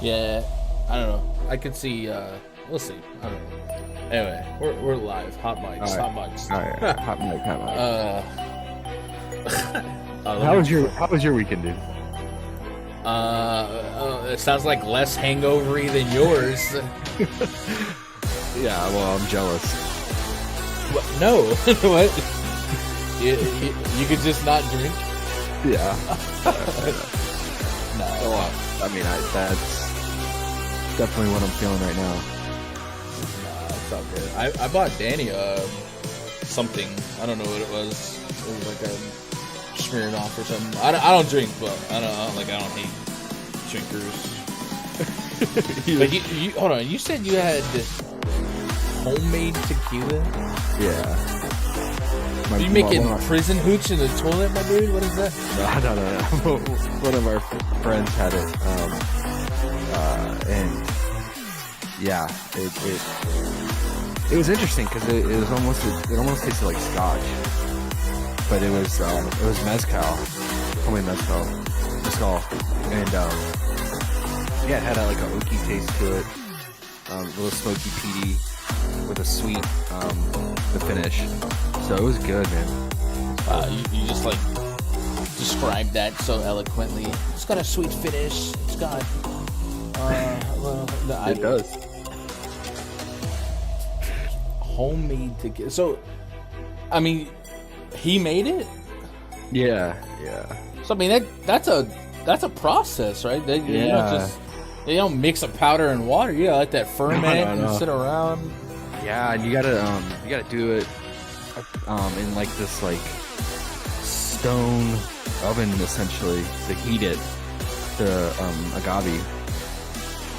Yeah, I don't know. I could see. We'll see. I don't know. Anyway, we're live. Hot mics. Hot mics. All right. Hot mic. How was your weekend, dude? It sounds like less hangovery than yours. Yeah, well, I'm jealous. What? No. What? You could just not drink? Yeah. No. I mean, that's definitely what I'm feeling right now. Nah, it's all good. I bought Danny something. I don't know what it was. It was like a Smirnoff or something. I don't drink, but I don't hate drinkers. But you hold on. You said you had homemade tequila. Yeah. Are you making prison hooch in the toilet, my dude? What is that? No. One of our friends had it, and yeah, it was interesting because it almost tasted like scotch, but it was mezcal, homemade mezcal, and yeah, it had like a oaky taste to it, a little smoky peaty with a sweet the finish. So it was good, man. You just like described that so eloquently. It's got a sweet finish. It's got it does. Homemade tequila. So, I mean, he made it. Yeah. So I mean that's a process, right? They don't mix a powder and water. You gotta let that ferment and sit around. Yeah, and you gotta do it in like this like stone oven essentially to heat it to agave.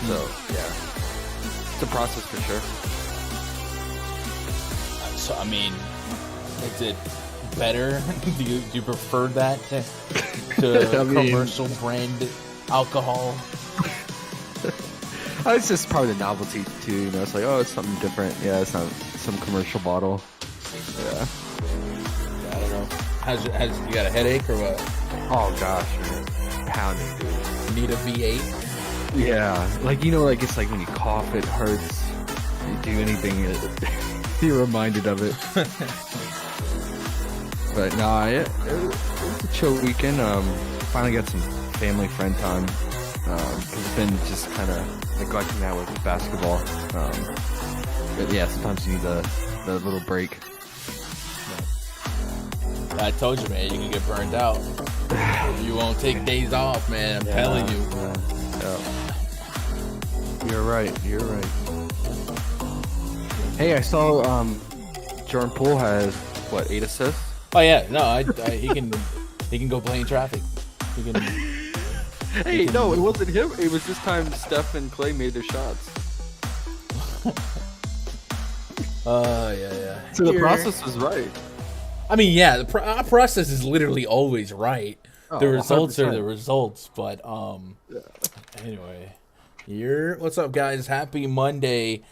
So yeah, it's a process for sure. So I mean, is it better? do you prefer that to commercial brand alcohol? It's just probably the novelty too. You know, it's like, oh, it's something different. Yeah, it's not some commercial bottle. Yeah. I don't know. Has you got a headache or what? Oh gosh, man. Pounding, dude. Need a V8? Yeah, like like it's like when you cough, it hurts. You do anything, you're reminded of it. But no, it was a chill weekend. Finally got some family friend time. Because it's been just kind of neglecting that with basketball. But yeah, sometimes you need the little break. I told you, man, you can get burned out. You won't take days off, man. I'm telling you. Yeah. You're right. Hey, I saw Jordan Poole has 8 assists? Oh yeah, no, he can go play in traffic. He can. Hey, no, it wasn't him. It was this time Steph and Clay made their shots. Yeah. So the process was right. I mean, yeah, the process is literally always right. The results 100%. Are the results, but anyway. What's up, guys? Happy Monday,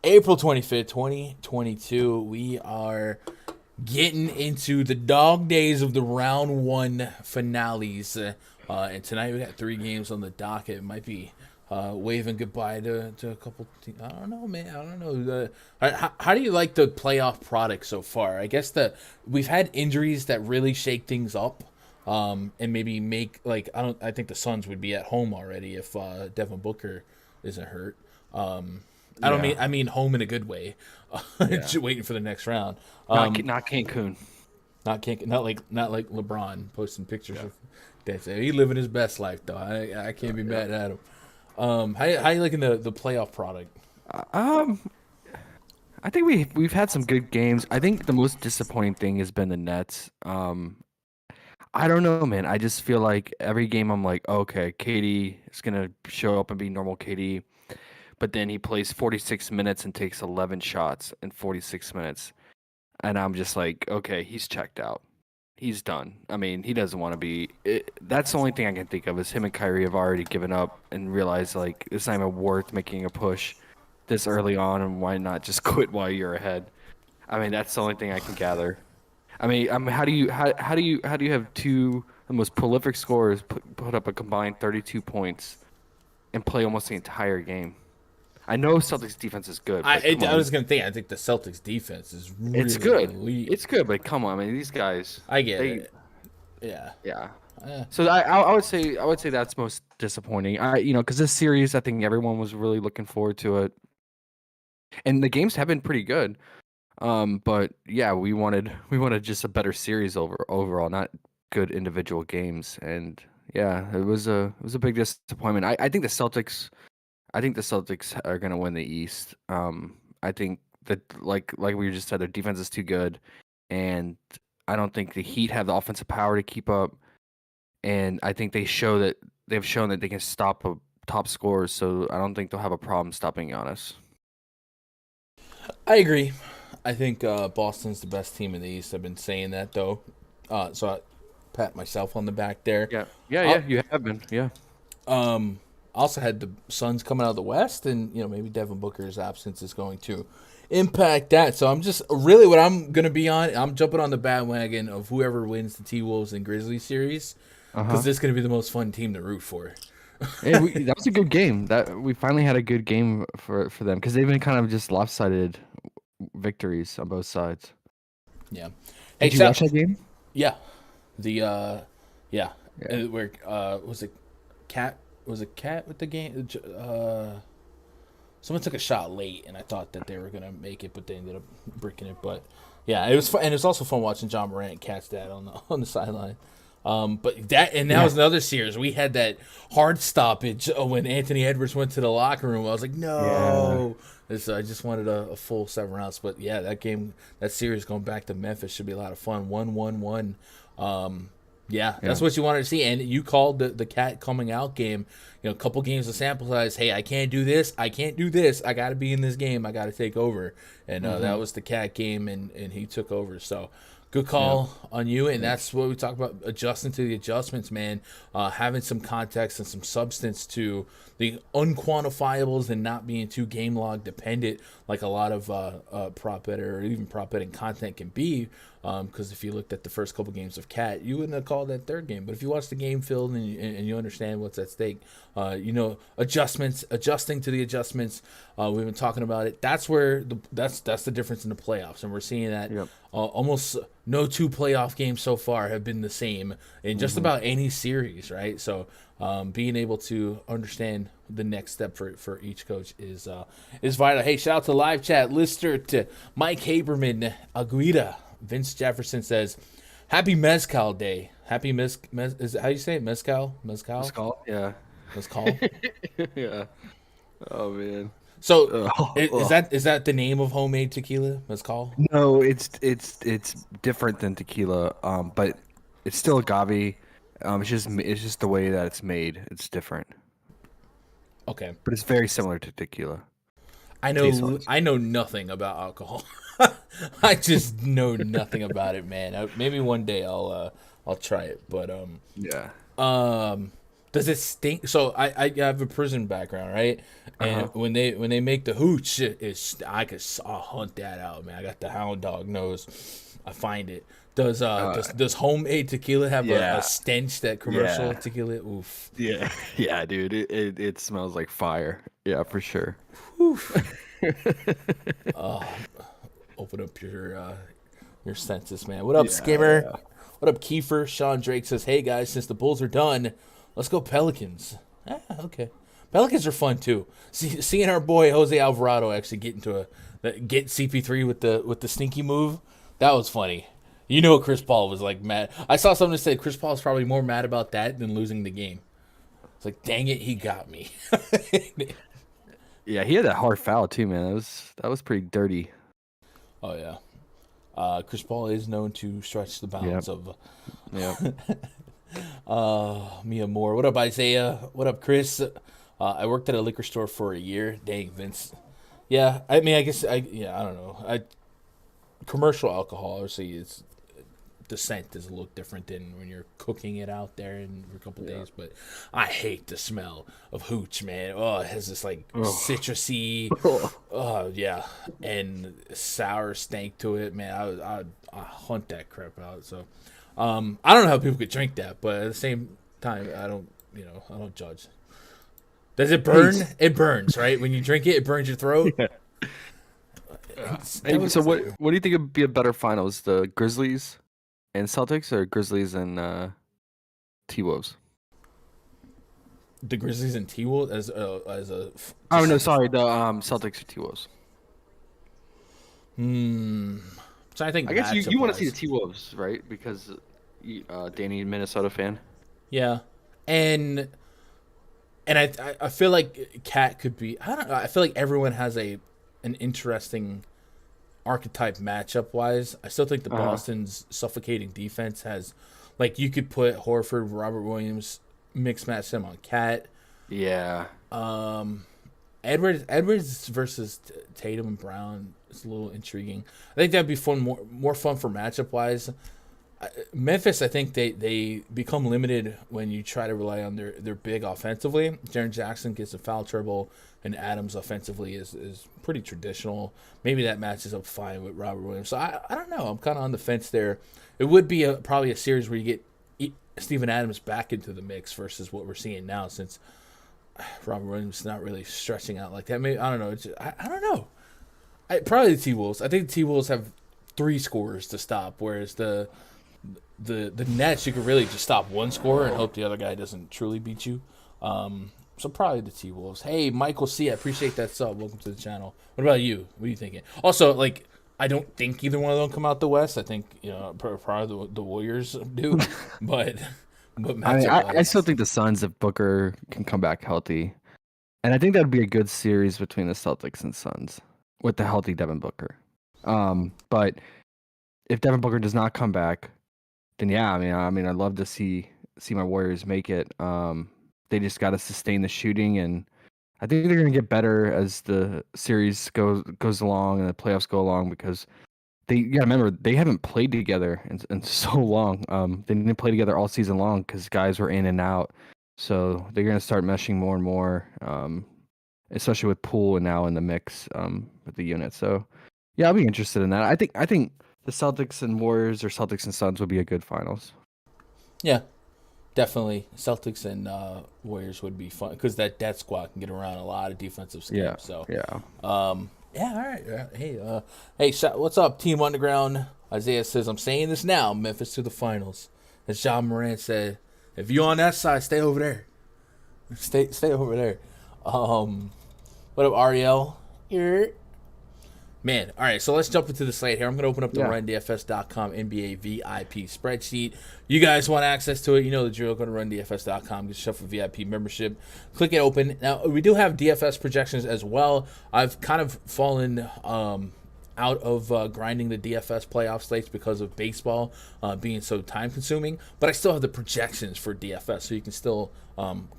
April 25th, 2022. We are getting into the dog days of the round one finales. And tonight we got 3 games on the docket. It might be waving goodbye to a couple teams. I don't know, man. I don't know. How do you like the playoff product so far? I guess we've had injuries that really shake things up, and maybe make I think the Suns would be at home already if Devin Booker isn't hurt. I mean home in a good way. Just waiting for the next round. Not Cancun. Not like LeBron posting pictures of. He's living his best life, though. I can't be mad at him. How you liking the playoff product? I think we've had some good games. I think the most disappointing thing has been the Nets. I don't know, man. I just feel like every game I'm like, okay, KD is gonna show up and be normal KD, but then he plays 46 minutes and takes 11 shots in 46 minutes, and I'm just like, okay, he's checked out. He's done. I mean, he doesn't want to be. That's the only thing I can think of is him and Kyrie have already given up and realized like it's not even worth making a push this early on, and why not just quit while you're ahead? I mean, that's the only thing I can gather. I mean, how do you have two the most prolific scorers put up a combined 32 points and play almost the entire game. I know Celtics defense is good. But I was gonna think. I think the Celtics defense is really it's good. elite. It's good, but come on, man. These guys. I get it. Yeah. Yeah. So I would say that's most disappointing. Because this series, I think everyone was really looking forward to it, and the games have been pretty good. But yeah, we wanted just a better series overall, not good individual games. And yeah, it was a big disappointment. I think the Celtics. I think the Celtics are gonna win the East. I think that like we just said, their defense is too good, and I don't think the Heat have the offensive power to keep up. And I think they've shown that they can stop a top scorers. So I don't think they'll have a problem stopping Giannis. I agree. I think Boston's the best team in the East. I've been saying that though, so I pat myself on the back there. Yeah. You have been. Yeah. Also had the Suns coming out of the West, and maybe Devin Booker's absence is going to impact that. So I'm just really what I'm gonna be on. I'm jumping on the bandwagon of whoever wins the T-Wolves and Grizzlies series, because this is gonna be the most fun team to root for. That was a good game. That we finally had a good game for them, because they've been kind of just lopsided victories on both sides. Yeah. Did you watch that game? Yeah. Where was it? Cat with the game? Someone took a shot late, and I thought that they were gonna make it, but they ended up breaking it. But yeah, it was fun, and it was also fun watching John Morant catch that on the sideline. But that was another series. We had that hard stoppage when Anthony Edwards went to the locker room. I was like, no. Yeah. I just wanted a full 7 rounds. But yeah, that series going back to Memphis should be a lot of fun. 1-1-1. Yeah, that's what you wanted to see. And you called the Cat coming out game, a couple games of sample size. Hey, I can't do this. I can't do this. I got to be in this game. I got to take over. And that was the Cat game, and he took over. So good call on you. And that's what we talk about, adjusting to the adjustments, man. Having some context and some substance to the unquantifiables and not being too game log dependent like a lot of prop better or even prop betting content can be. Because if you looked at the first couple games of Cat, you wouldn't have called that third game. But if you watch the game film and you understand what's at stake, adjusting to the adjustments. We've been talking about it. That's where that's the difference in the playoffs, and we're seeing that almost no 2 playoff games so far have been the same in just about any series, right? So being able to understand the next step for each coach is vital. Hey, shout out to live chat listener to Mike Haberman Aguida. Vince Jefferson says, "Happy Mezcal Day." Happy is it, how you say it? Mezcal? Yeah. Mezcal? Yeah. Oh man. So is that the name of homemade tequila? Mezcal? No, it's different than tequila. But it's still agave. It's just the way that it's made. It's different. Okay. But it's very similar to tequila. I know nothing about alcohol. I just know nothing about it, man. Maybe one day I'll try it, but does it stink? So I have a prison background, right? And when they make the hooch, I'll hunt that out, man. I got the hound dog nose. I find it. Does homemade tequila have a stench that commercial tequila? Oof. Yeah, dude. It smells like fire. Yeah, for sure. Open up your senses, man. What up, Skimmer? Yeah. What up, Kiefer? Sean Drake says, "Hey guys, since the Bulls are done, let's go Pelicans." Okay. Pelicans are fun too. Seeing our boy Jose Alvarado actually get CP3 with the sneaky move, that was funny. Chris Paul was like mad. I saw something that said Chris Paul is probably more mad about that than losing the game. It's like, dang it, he got me. Yeah, he had that hard foul too, man. That was pretty dirty. Oh yeah. Chris Paul is known to stretch the bounds of. Yeah. Mia Moore. What up, Isaiah? What up, Chris? I worked at a liquor store for a year. Dang, Vince. Yeah, I mean, I guess I don't know. Commercial alcohol, obviously, the scent is a little different than when you're cooking it out there for a couple days. But I hate the smell of hooch, man. Oh, it has this like citrusy, and sour stank to it, man. I hunt that crap out. So I don't know how people could drink that, but at the same time, I don't judge. Does it burn? It burns, right? When you drink it, it burns your throat. Yeah. Hey, so what do you think would be a better finals? The Grizzlies and Celtics, or Grizzlies and T-Wolves? The Grizzlies and T-Wolves as a. Oh no, sorry, the Celtics or T-Wolves. So I think I guess you want to see the T-Wolves, right? Because Danny, Minnesota fan. Yeah, and I feel like Cat could be. I don't know. I feel like everyone has an interesting archetype matchup wise. I still think the Boston's suffocating defense has, like, you could put Horford, Robert Williams, mix match them on Cat. Yeah. Edwards versus Tatum and Brown is a little intriguing. I think that'd be fun, more fun for matchup wise. Memphis, I think they become limited when you try to rely on their big offensively. Jaren Jackson gets a foul trouble, and Adams offensively is pretty traditional. Maybe that matches up fine with Robert Williams. So I don't know. I'm kind of on the fence there. It would be probably a series where you get Steven Adams back into the mix versus what we're seeing now, since Robert Williams is not really stretching out like that. Maybe I don't know. I don't know. Probably the T-Wolves. I think the T-Wolves have 3 scorers to stop, whereas the Nets, you could really just stop one scorer and hope the other guy doesn't truly beat you. So probably the T-Wolves. Hey, Michael C., I appreciate that sub. Welcome to the channel. What about you? What are you thinking? Also, like, I don't think either one of them come out the West. I think, probably the Warriors do. but I still think the Suns, if Booker can come back healthy, and I think that would be a good series between the Celtics and Suns with the healthy Devin Booker. But if Devin Booker does not come back, then yeah, I mean, I'd love to see my Warriors make it. They just got to sustain the shooting, and I think they're going to get better as the series goes along and the playoffs go along, because you gotta remember, they haven't played together in so long. They didn't play together all season long because guys were in and out. So they're going to start meshing more and more, especially with Poole and now in the mix with the unit. So yeah, I'll be interested in that. I think the Celtics and Warriors or Celtics and Suns would be a good finals. Yeah, definitely. Celtics and Warriors would be fun because that death squad can get around a lot of defensive schemes. Yeah. So yeah. Yeah, all right. Hey, what's up, Team Underground? Isaiah says, I'm saying this now, Memphis to the finals. As John Moran said, if you on that side, stay over there. Stay over there. What up, Ariel? Here. Man, all right, so let's jump into the slate here. I'm going to open up the RunDFS.com NBA VIP spreadsheet. You guys want access to it, you know the drill. Go to RunDFS.com, get yourself a VIP membership. Click it open. Now, we do have DFS projections as well. I've kind of fallen out of grinding the DFS playoff slates because of baseball being so time-consuming, but I still have the projections for DFS, so you can still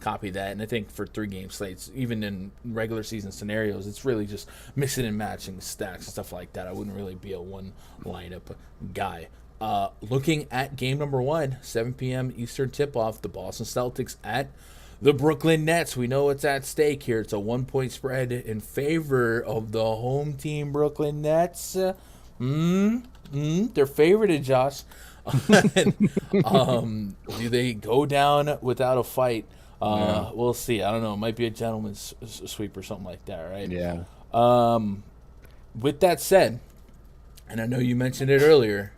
copy that. And I think for 3-game slates, even in regular season scenarios, it's really just mixing and matching stacks and stuff like that. I wouldn't really be a one lineup guy. Looking at game number 1, 7 p.m. Eastern tip-off, the Boston Celtics at the Brooklyn Nets. We know what's at stake here. It's a 1-point spread in favor of the home team, Brooklyn Nets. They're favorited, Josh. Do they go down without a fight? We'll see. I don't know. It might be a gentleman's sweep or something like that, right? Yeah. With that said, and I know you mentioned it earlier,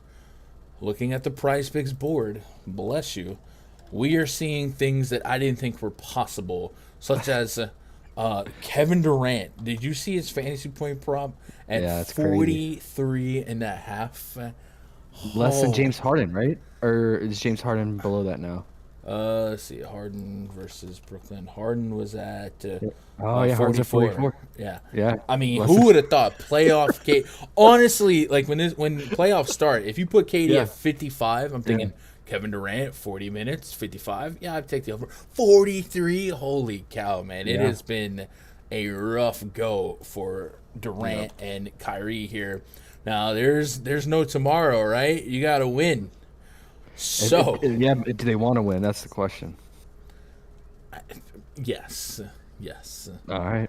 looking at the PrizePicks board, bless you, we are seeing things that I didn't think were possible, such as Kevin Durant. Did you see his fantasy point prop at 43.5? Less than James Harden, right? Or is James Harden below that now? Let's see. Harden versus Brooklyn. Harden was at 44. Yeah. I mean, who would have thought playoff K? Honestly, like when playoffs start, if you put KD at 55, I'm thinking Kevin Durant 40 minutes, 55. Yeah, I'd take the over. 43. Holy cow, man! It has been a rough go for Durant and Kyrie here. Now there's no tomorrow, right? You got to win. So do they want to win? That's the question. Yes. All right.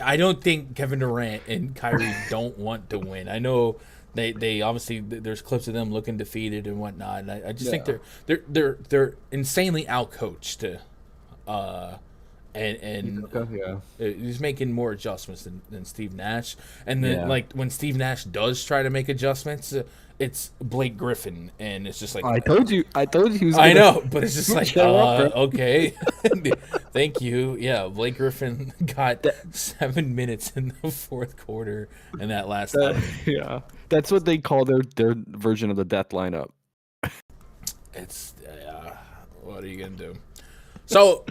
I don't think Kevin Durant and Kyrie don't want to win. I know they obviously, there's clips of them looking defeated and whatnot. And I just think they're insanely outcoached. and Yeah. he's making more adjustments than Steve Nash. And then, Yeah. like, when Steve Nash does try to make adjustments, it's Blake Griffin, and it's just like I told you he was I gonna know, but it's just like show up, bro. okay, thank you. Yeah, Blake Griffin got That, 7 minutes in the fourth quarter in that last outing. yeah. That's what they call their version of the death lineup. It's what are you gonna do? So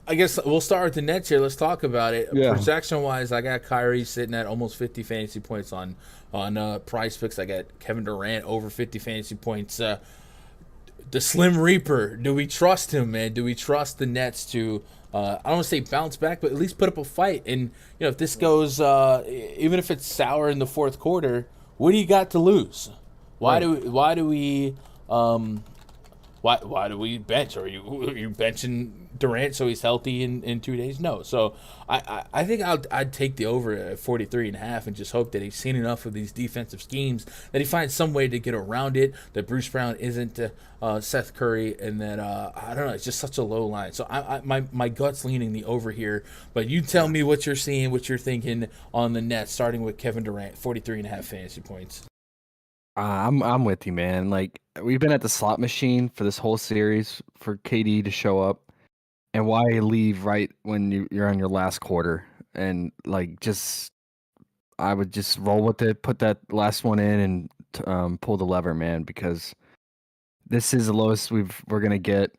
I guess we'll start with the Nets here. Let's talk about it. Yeah. Projection wise, I got Kyrie sitting at almost 50 fantasy points on PrizePicks. I got Kevin Durant over 50 fantasy points. The Slim Reaper. Do we trust him, man? Do we trust the Nets to? I don't want to say bounce back, but at least put up a fight. And if this goes, even if it's sour in the fourth quarter, what do you got to lose? Why do we? Why do we bench? Are you benching Durant so he's healthy in 2 days? No. So I think I'd take the over at 43.5 and just hope that he's seen enough of these defensive schemes that he finds some way to get around it. That Bruce Brown isn't Seth Curry, and that I don't know. It's just such a low line. So my gut's leaning the over here. But you tell me what you're seeing, what you're thinking on the Nets, starting with Kevin Durant, 43.5 fantasy points. I'm with you, man. Like, we've been at the slot machine for this whole series for KD to show up, and why leave right when you're on your last quarter? And like, I would just roll with it, put that last one in, and pull the lever, man, because this is the lowest we're gonna get.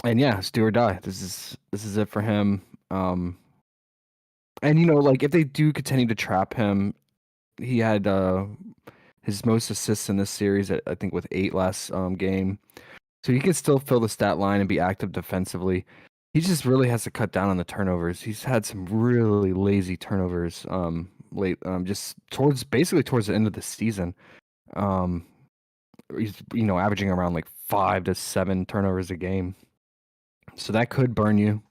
And yeah, it's do or die. This is it for him. And like, if they do continue to trap him, he had his most assists in this series, I think, with 8 last game. So he can still fill the stat line and be active defensively. He just really has to cut down on the turnovers. He's had some really lazy turnovers late, just basically towards the end of the season. He's averaging around like 5 to 7 turnovers a game. So that could burn you.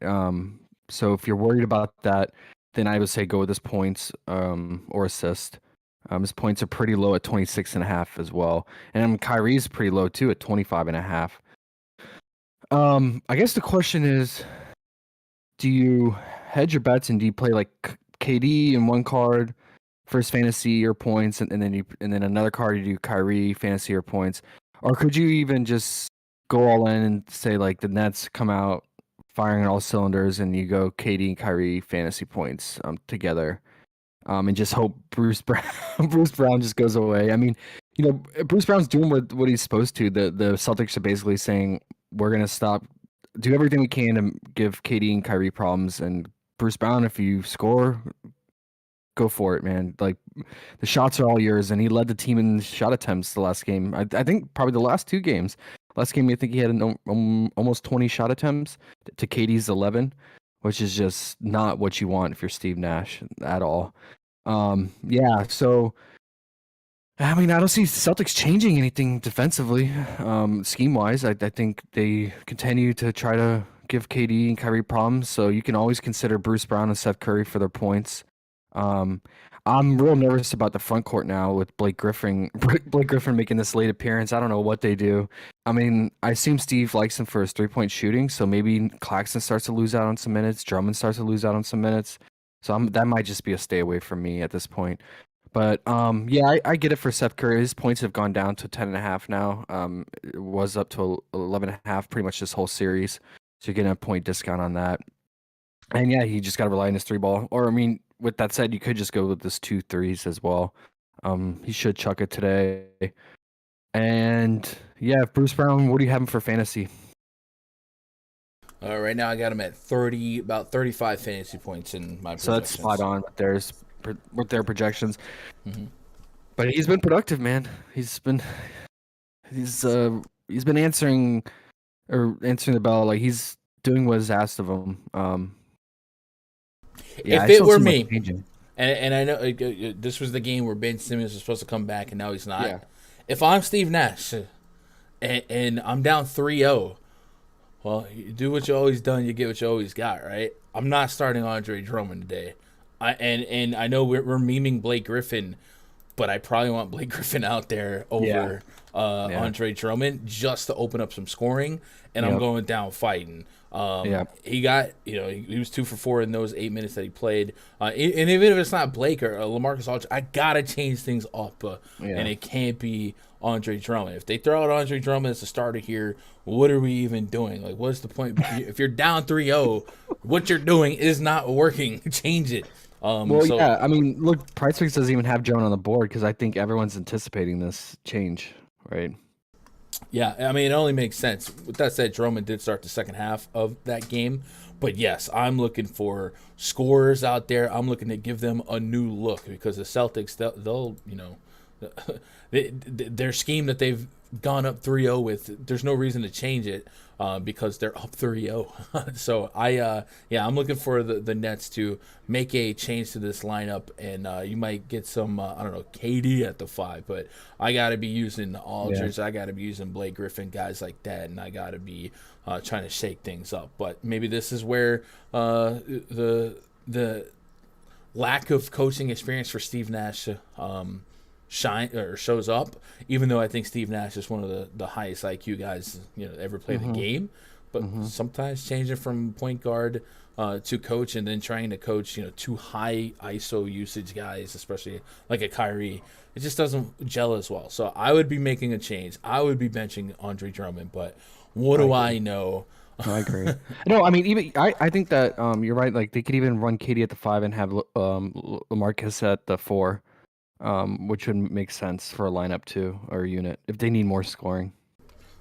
So if you're worried about that, then I would say go with his points or assist. His points are pretty low at 26.5 as well. And Kyrie's pretty low too at 25.5. I guess the question is, do you hedge your bets and do you play like KD in one card for his fantasy or points, and then another card you do Kyrie fantasy or points? Or could you even just go all in and say like the Nets come out firing on all cylinders and you go KD and Kyrie fantasy points together? And just hope Bruce Brown just goes away. I mean, Bruce Brown's doing what he's supposed to. The Celtics are basically saying we're gonna do everything we can to give KD and Kyrie problems. And Bruce Brown, if you score, go for it, man. Like, the shots are all yours. And he led the team in shot attempts the last game. I think probably the last 2 games. Last game, I think he had almost 20 shot attempts to KD's 11, which is just not what you want if you're Steve Nash at all. Yeah, so I mean, I don't see Celtics changing anything defensively, scheme-wise. I think they continue to try to give KD and Kyrie problems, so you can always consider Bruce Brown and Seth Curry for their points. I'm real nervous about the front court now with Blake Griffin making this late appearance. I don't know what they do. I mean, I assume Steve likes him for his three-point shooting, so maybe Claxton starts to lose out on some minutes, Drummond starts to lose out on some minutes. So that might just be a stay away from me at this point. But yeah, I get it for Seth Curry. His points have gone down to 10.5 now. It was up to 11.5 pretty much this whole series. So you're getting a point discount on that. And yeah, he just got to rely on his 3-ball. Or I mean, with that said, you could just go with this 2 threes as well. He should chuck it today. And yeah, Bruce Brown, what do you have him for fantasy? Right now I got him at about 35 fantasy points in my projections. So that's spot on with their projections. Mm-hmm. But he's been productive, man. He's been answering the bell. Like, he's doing what is asked of him. Yeah, if it were me, and I know this was the game where Ben Simmons was supposed to come back and now he's not. Yeah. If I'm Steve Nash and I'm down 3-0, well, you do what you always done, you get what you always got, right? I'm not starting Andre Drummond today. And I know we're memeing Blake Griffin, but I probably want Blake Griffin out there over Andre Drummond just to open up some scoring, and I'm going down fighting. Yeah. He got, he was 2 for 4 in those 8 minutes that he played. And even if it's not Blake or LaMarcus Aldridge, I gotta change things up, Yeah. and it can't be Andre Drummond. If they throw out Andre Drummond as a starter here, what are we even doing? Like, what's the point? If you're down 3-0, what you're doing is not working. Change it. Yeah. I mean, look, PrizePicks doesn't even have Joan on the board because I think everyone's anticipating this change, right? Yeah, I mean, it only makes sense. With that said, Drummond did start the second half of that game. But yes, I'm looking for scorers out there. I'm looking to give them a new look because the Celtics, they'll their scheme that they've gone up 3-0 with, there's no reason to change it because they're up 3-0. So I'm looking for the Nets to make a change to this lineup, and you might get some I don't know, KD at the 5, but I got to be using Aldridge, I got to be using Blake Griffin, guys like that, and I got to be trying to shake things up. But maybe this is where the lack of coaching experience for Steve Nash shows up, even though I think Steve Nash is one of the highest IQ guys ever play the game. But sometimes changing from point guard to coach, and then trying to coach two high ISO usage guys, especially like a Kyrie, it just doesn't gel as well. So I would be making a change. I would be benching Andre Drummond, but what do I know? I agree. No, I mean, I think that you're right. Like they could even run KD at the 5 and have LaMarcus at the 4. Which would make sense for a lineup too, or a unit if they need more scoring.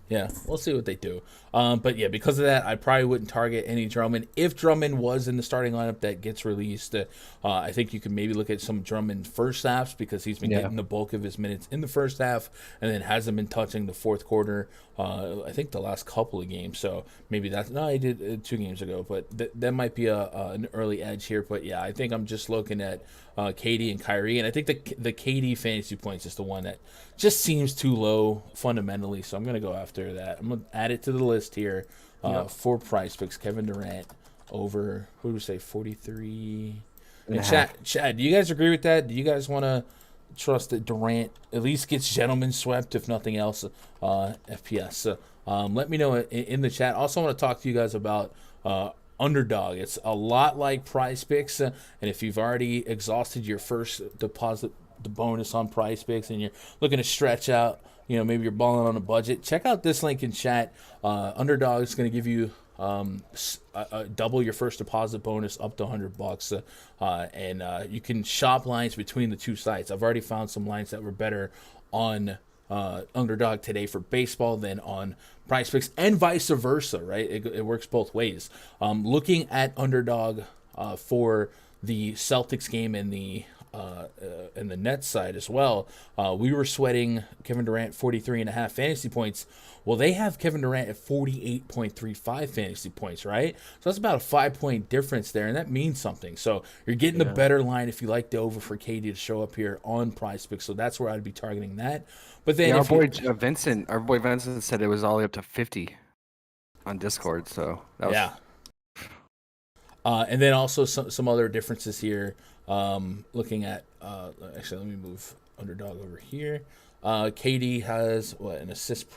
Yeah, we'll see what they do. But yeah, because of that, I probably wouldn't target any Drummond. If Drummond was in the starting lineup that gets released, I think you could maybe look at some Drummond first halves because he's been getting the bulk of his minutes in the first half and then hasn't been touching the fourth quarter. I think the last couple of games. So maybe that's he did 2 games ago, but that might be an early edge here. But yeah, I think I'm just looking at KD and Kyrie, and I think the KD fantasy points is the one that just seems too low fundamentally. So I'm gonna go after that. I'm gonna add it to the list here for PrizePicks. Kevin Durant over, who do we say, 43? And Chad, do you guys agree with that? Do you guys want to trust that Durant at least gets gentleman swept, if nothing else, FPS? Let me know in the chat. Also want to talk to you guys about Underdog. It's a lot like PrizePicks, and if you've already exhausted your first deposit, the bonus on PrizePicks, and you're looking to stretch out, maybe you're balling on a budget, check out this link in chat. Underdog is going to give you double your first deposit bonus up to $100, and you can shop lines between the two sites. I've already found some lines that were better on Underdog today for baseball than on PrizePicks, and vice versa, right? It works both ways. Looking at Underdog for the Celtics game and the Nets side as well, we were sweating Kevin Durant 43.5 fantasy points. Well, they have Kevin Durant at 48.35 fantasy points, right? So that's about a 5-point difference there, and that means something. So you're getting the better line if you like the over for KD to show up here on PrizePicks. So that's where I'd be targeting that. But then our boy Vincent said it was all the way up to 50 on Discord. So that was... and then also some other differences here. Looking at actually, let me move Underdog over here. KD has an assist.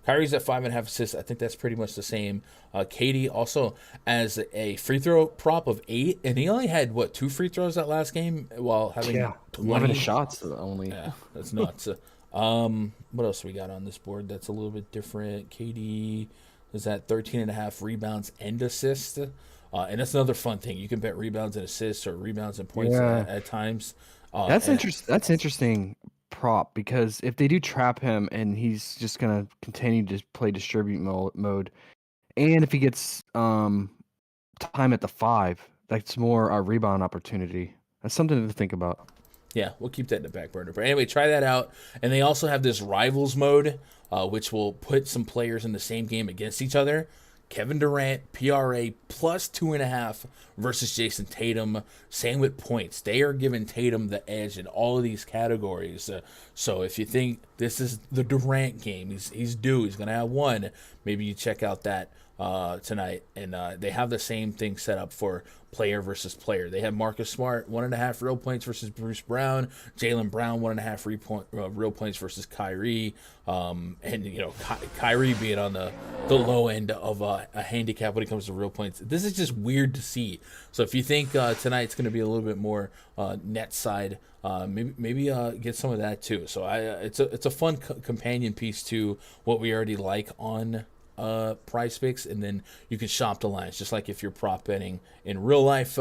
Kyrie's at 5.5 assists. I think that's pretty much the same. KD also has a free throw prop of 8, and he only had 2 free throws that last game while having 11 shots only. Yeah, that's nuts. What else we got on this board that's a little bit different? KD is at 13.5 rebounds and assists. And that's another fun thing. You can bet rebounds and assists or rebounds and points at times. That's interesting. That's interesting prop, because if they do trap him and he's just gonna continue to play distribute mode, and if he gets time at the 5, that's more a rebound opportunity. That's something to think about. Yeah, we'll keep that in the back burner. But anyway, try that out. And they also have this rivals mode, which will put some players in the same game against each other. Kevin Durant, PRA plus 2.5 versus Jason Tatum. Same with points. They are giving Tatum the edge in all of these categories. So if you think this is the Durant game, he's due, he's going to have one, maybe you check out that tonight, and they have the same thing set up for player versus player. They have Marcus Smart 1.5 real points versus Bruce Brown, Jaylen Brown 1.5 real points versus Kyrie, and Kyrie being on the low end of a handicap when it comes to real points. This is just weird to see. So if you think tonight's going to be a little bit more net side, maybe get some of that too. So it's a fun companion piece to what we already like on PrizePicks, and then you can shop the lines. Just like if you're prop betting in real life,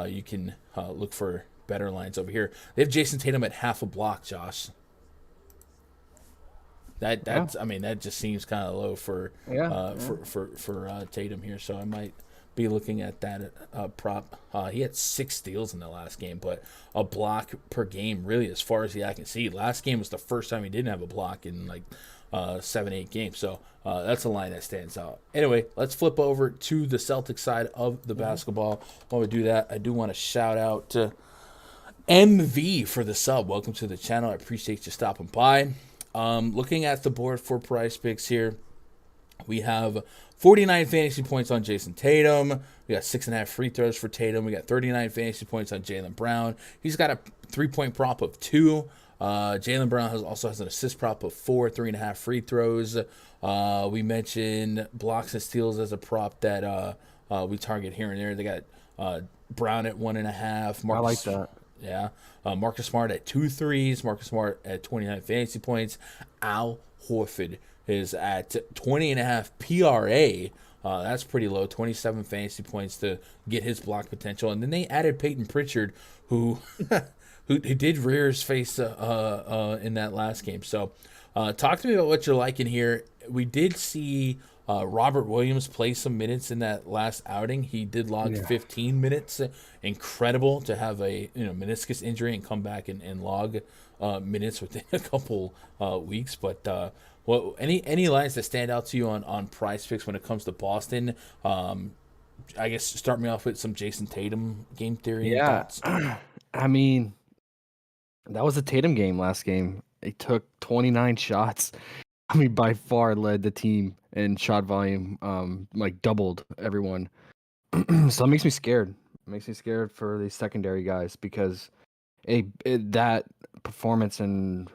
you can look for better lines over here. They have Jason Tatum at half a block, Josh. That just seems kind of low for Tatum here. So I might be looking at that prop. He had 6 steals in the last game, but a block per game, really, as far as the eye can see. Last game was the first time he didn't have a block in 7-8 games. So that's a line that stands out. Anyway, let's flip over to the Celtics side of the basketball. While we do that, I do want to shout out to MV for the sub. Welcome to the channel. I appreciate you stopping by. Looking at the board for PrizePicks here, we have 49 fantasy points on Jason Tatum. We got 6.5 free throws for Tatum. We got 39 fantasy points on Jaylen Brown. He's got a 3-point prop of 2. Jaylen Brown also has an assist prop of 4, 3.5 free throws. We mentioned blocks and steals as a prop that we target here and there. They got Brown at 1.5. I like that. Yeah. Marcus Smart at 2 threes. Marcus Smart at 29 fantasy points. Al Horford is at 20.5 PRA. That's pretty low. 27 fantasy points to get his block potential. And then they added Peyton Pritchard, who who did rear his face in that last game. So talk to me about what you're liking here. We did see Robert Williams play some minutes in that last outing. He did log 15 minutes. Incredible to have a meniscus injury and come back and log minutes within a couple weeks. But any lines that stand out to you on PrizePicks when it comes to Boston? I guess start me off with some Jason Tatum game theory. Yeah, I mean, that was a Tatum game last game. He took 29 shots. I mean, by far led the team in shot volume, doubled everyone. So it makes me scared. It makes me scared for the secondary guys because that performance and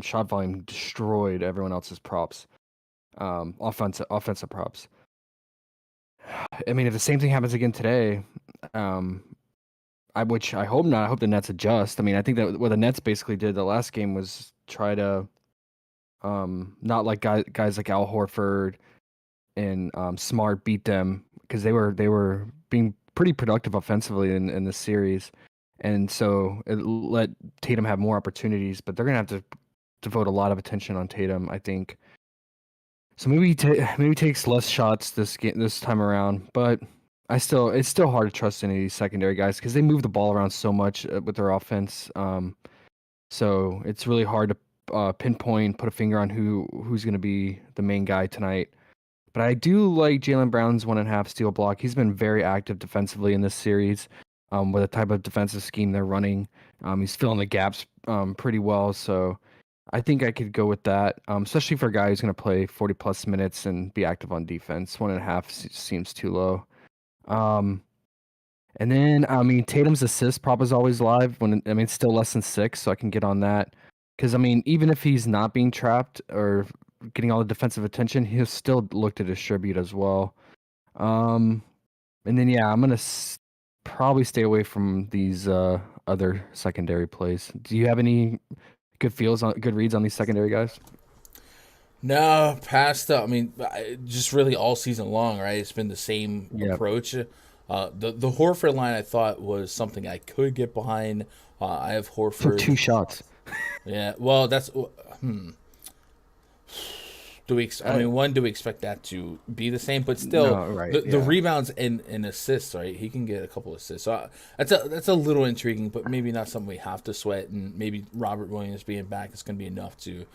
shot volume destroyed everyone else's props, offensive props. I mean, if the same thing happens again today, which I hope not. I hope the Nets adjust. I mean, I think that what the Nets basically did the last game was try to not like guys like Al Horford and Smart beat them because they were being pretty productive offensively in this series, and so it let Tatum have more opportunities. But they're gonna have to devote a lot of attention on Tatum, I think. So maybe he takes less shots this time around, but it's still hard to trust any of these secondary guys because they move the ball around so much with their offense. So it's really hard to pinpoint, put a finger on who's going to be the main guy tonight. But I do like Jaylen Brown's 1.5 steal block. He's been very active defensively in this series with the type of defensive scheme they're running. He's filling the gaps pretty well. So I think I could go with that, especially for a guy who's going to play 40-plus minutes and be active on defense. 1.5 seems too low. And then, I mean, Tatum's assist prop is always live. It's still less than 6, so I can get on that. Because, I mean, even if he's not being trapped or getting all the defensive attention, he'll still look to distribute as well. And then, yeah, I'm going to probably stay away from these other secondary plays. Do you have any good reads on these secondary guys? No, past I mean, just really all season long, right? It's been the same approach. The Horford line I thought was something I could get behind. I have Horford for 2 shots. Yeah, well, that's do we expect that to be the same? But still, no, right, the rebounds and assists, right? He can get a couple assists. So that's a little intriguing, but maybe not something we have to sweat. And maybe Robert Williams being back is going to be enough to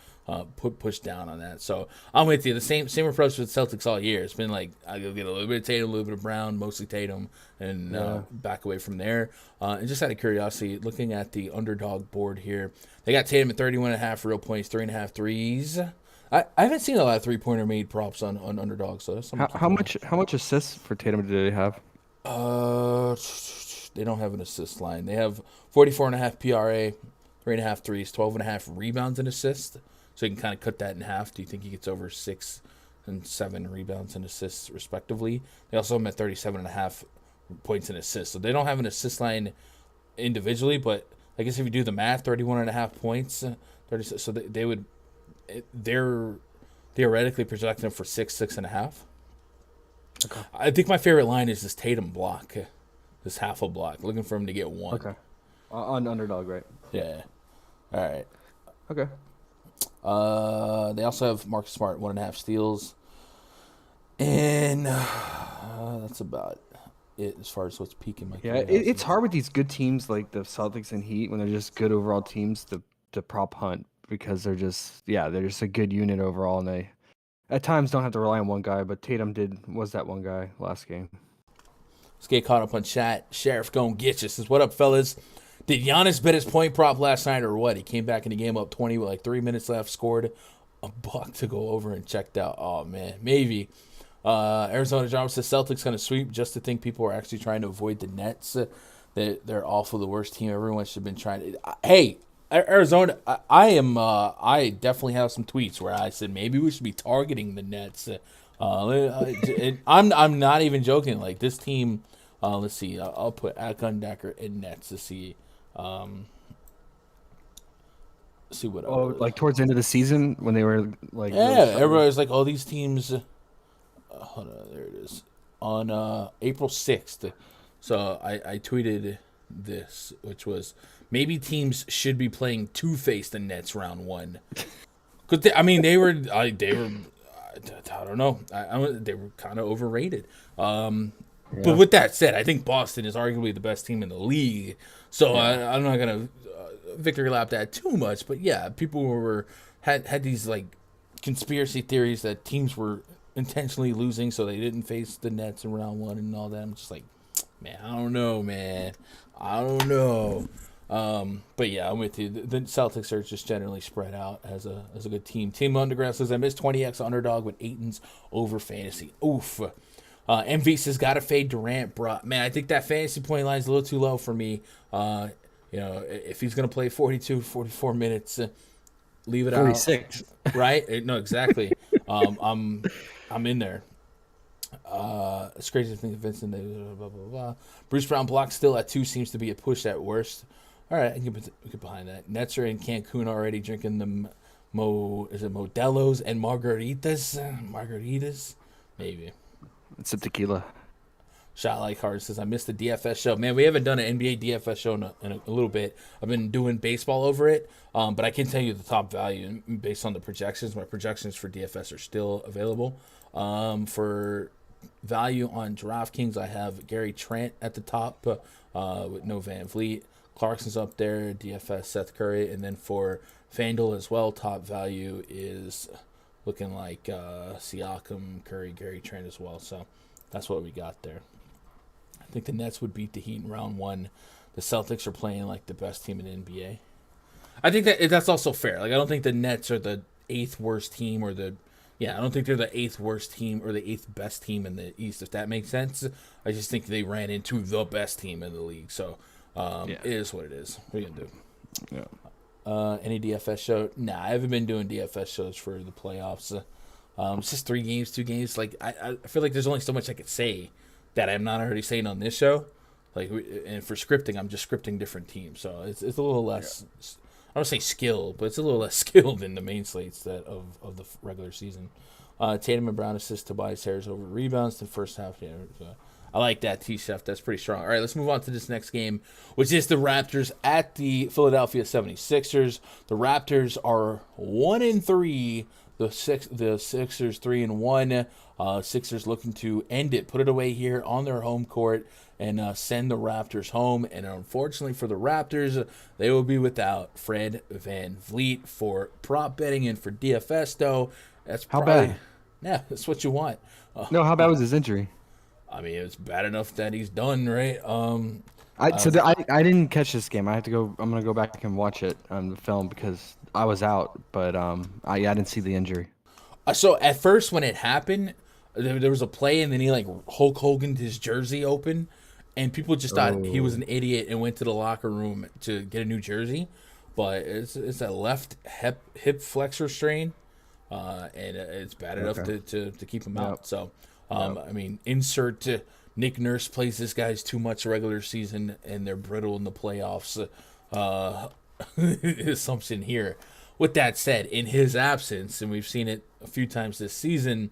push down on that. So I'm with you. The same approach with Celtics all year. It's been like I go get a little bit of Tatum, a little bit of Brown, mostly Tatum, and back away from there. And just out of curiosity, looking at the underdog board here, they got Tatum at 31.5 real points, 3.5 threes. I haven't seen a lot of 3-pointer made props on underdogs, so that's something to keep How an eye on. much assists for Tatum do they have? They don't have an assist line. They have 44.5 PRA, 3.5 threes, 12.5 rebounds and assists. So you can kind of cut that in half. Do you think he gets over 6 and 7 rebounds and assists respectively? They also have him at 37.5 points and assists. So they don't have an assist line individually, but I guess if you do the math, 31.5 points, 30. So they would, they're theoretically projecting him for 6.5. Okay. I think my favorite line is this Tatum block, this half a block, looking for him to get one. Okay. On underdog, right? Yeah. All right. Okay. They also have Marcus Smart, 1.5 steals. And that's about it as far as what's peaking my it's hard with these good teams like the Celtics and Heat when they're just good overall teams to prop hunt because they're just a good unit overall and they at times don't have to rely on one guy, but Tatum was that one guy last game. Let's get caught up on chat. Sheriff gonna get you. Says, what up, fellas? Did Giannis bet his point prop last night or what? He came back in the game up 20 with like 3 minutes left, scored a buck to go over and checked out. Oh, man. Maybe. Arizona John says Celtics going to sweep just to think people are actually trying to avoid the Nets. They're awful, the worst team. Everyone should have been trying to. Hey, Arizona, I definitely have some tweets where I said maybe we should be targeting the Nets. I'm not even joking. Like this team, let's see. I'll put Akundecker in Nets to see. See what. Like towards the end of the season when they were like. Everybody's like, oh, these teams. Hold on, there it is. On April 6th. So I tweeted this, which was maybe teams should be playing face the Nets round 1. Cause they were I don't know. They were kind of overrated. But with that said, I think Boston is arguably the best team in the league. So I'm not gonna victory lap that too much. But yeah, people had these like conspiracy theories that teams were intentionally losing so they didn't face the Nets in round 1 and all that. I'm just like, man, I don't know, man. I don't know. But yeah, I'm with you. The Celtics are just generally spread out as a good team. Team Underground says I missed 20x underdog with Aiton's over fantasy. Oof. MV says gotta fade Durant, bro. Man, I think that fantasy point line is a little too low for me. If he's gonna play 42, 44 minutes, leave it 46. Out. Right? No, exactly. I'm in there. It's crazy to think of Vincent. Blah, blah, blah. Bruce Brown block still at 2 seems to be a push at worst. All right, I can get behind that. Nets are in Cancun already drinking the Modelo's and margaritas? Maybe. It's a tequila. Shot Like Hard says, I missed the DFS show. Man, we haven't done an NBA DFS show in a little bit. I've been doing baseball over it, but I can tell you the top value based on the projections. My projections for DFS are still available. For value on DraftKings, I have Gary Trent at the top with no Van Vliet. Clarkson's up there, DFS Seth Curry. And then for FanDuel as well, top value is looking like Siakam, Curry, Gary Trent as well. So that's what we got there. I think the Nets would beat the Heat in round 1. The Celtics are playing like the best team in the NBA. I think that's also fair. Like I don't think the Nets are the 8th worst team I don't think they're the 8th worst team or the 8th best team in the East, if that makes sense. I just think they ran into the best team in the league. So it is what it is. What are you going to do? Yeah. Any DFS show? Nah, I haven't been doing DFS shows for the playoffs. It's just 3 games, 2 games. Like I feel like there's only so much I could say that I'm not already saying on this show. Like, and for scripting, I'm just scripting different teams, so it's a little less. Yeah. I don't say skill, but it's a little less skilled than the main slates of the regular season. Tatum and Brown assist Tobias Harris over rebounds in the first half. Yeah, so I like that, T-Chef. That's pretty strong. All right, let's move on to this next game, which is the Raptors at the Philadelphia 76ers. The Raptors are 1-3. The Sixers 3-1. Sixers looking to end it, put it away here on their home court, and send the Raptors home. And unfortunately for the Raptors, they will be without Fred VanVleet for prop betting and for DFS. Though that's probably, how bad? Yeah, that's what you want. No, how bad was his injury? I mean, it's bad enough that he's done, right? I didn't catch this game. I have to go. I'm gonna go back and watch it on the film because I was out. But I didn't see the injury. So at first when it happened, there was a play and then he like Hulk Hogan'd his jersey open, and people just thought he was Oh, an idiot and went to the locker room to get a new jersey. But it's a left hip flexor strain, and it's bad enough okay. to keep him Yep. out. So, Yep. I mean, insert Nick Nurse plays this guy's too much regular season and they're brittle in the playoffs. Uh, assumption here. With that said, in his absence, and we've seen it a few times this season,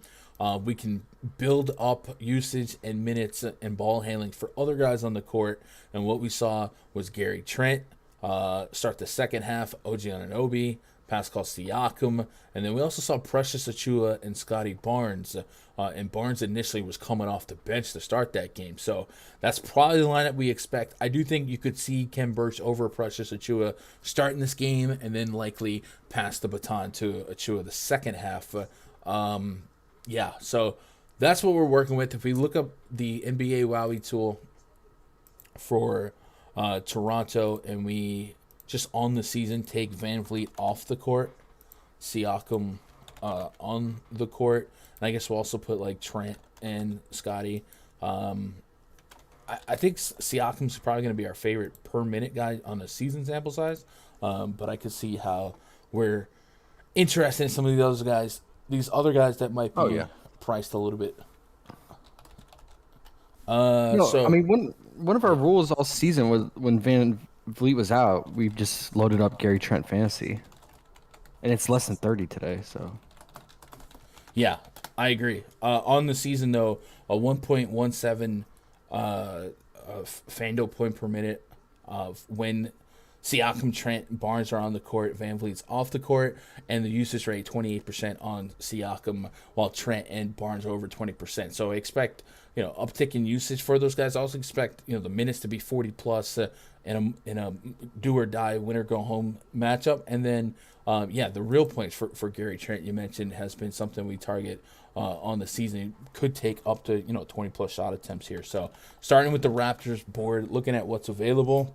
we can build up usage and minutes and ball handling for other guys on the court. And what we saw was Gary Trent start the second half, OG Anunoby, Pascal Siakam, and then we also saw Precious Achua and Scotty Barnes. And Barnes initially was coming off the bench to start that game. So that's probably the lineup we expect. I do think you could see Ken Burch over Precious Achua starting this game and then likely pass the baton to Achua the second half. Yeah, so that's what we're working with. If we look up the NBA Wowie tool for Toronto and we just on the season take Van Vliet off the court, Siakam on the court, and I guess we'll also put like Trent and Scotty. I think Siakam's probably going to be our favorite per minute guy on the season sample size, but I could see how we're interested in some of these other guys that might Oh be yeah. priced a little bit. No, I So mean one of our rules all season was when Van Vliet was out, we just loaded up Gary Trent fantasy, and it's less than 30 today. So yeah, I agree. On the season though, a 1.17 Fando point per minute when Siakam, Trent, Barnes are on the court, Van Vliet's off the court, and the usage rate 28% on Siakam, while Trent and Barnes are over 20%. So I expect uptick in usage for those guys. I also expect the minutes to be 40 plus in a do or die winner go home matchup, and then the real points for Gary Trent you mentioned has been something we target on the season. It could take up to 20 plus shot attempts here. So starting with the Raptors board, looking at what's available.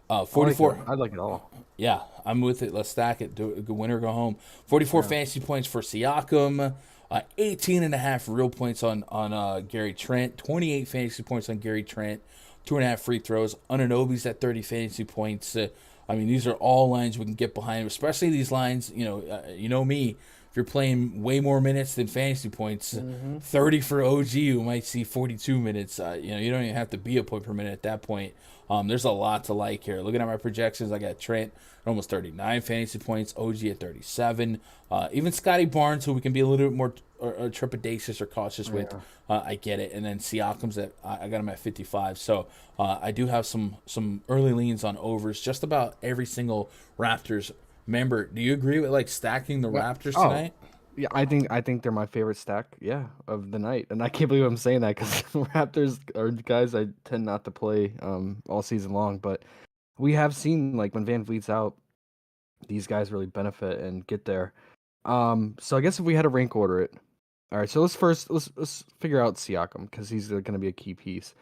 I like it. 44. I like it all. Yeah, I'm with it. Let's stack it. Do it. Go win or go home. 44 Yeah. fantasy points for Siakam. 18 and a half real points on Gary Trent. 28 fantasy points on Gary Trent. 2.5 free throws. Anunoby's at 30 fantasy points. I mean, these are all lines we can get behind, especially these lines. You know me. If you're playing way more minutes than fantasy points, Mm-hmm. 30 for OG, you might see 42 minutes. You don't even have to be a point per minute at that point. There's a lot to like here. Looking at my projections, I got Trent at almost 39 fantasy points, OG at 37. Even Scotty Barnes, who we can be a little bit more trepidatious or cautious with, Yeah. I get it. And then Siakam's I got him at 55. So I do have some early leans on overs. Just about every single Raptors member. Do you agree with like stacking the Yeah. Raptors Oh, tonight? yeah. I think they're my favorite stack. Yeah, of the night, and I can't believe I'm saying that because Raptors are guys I tend not to play all season long, but we have seen like when Van Vliet's out, these guys really benefit and get there. So I guess if we had to rank order it, all right. So let's figure out Siakam because he's going to be a key piece.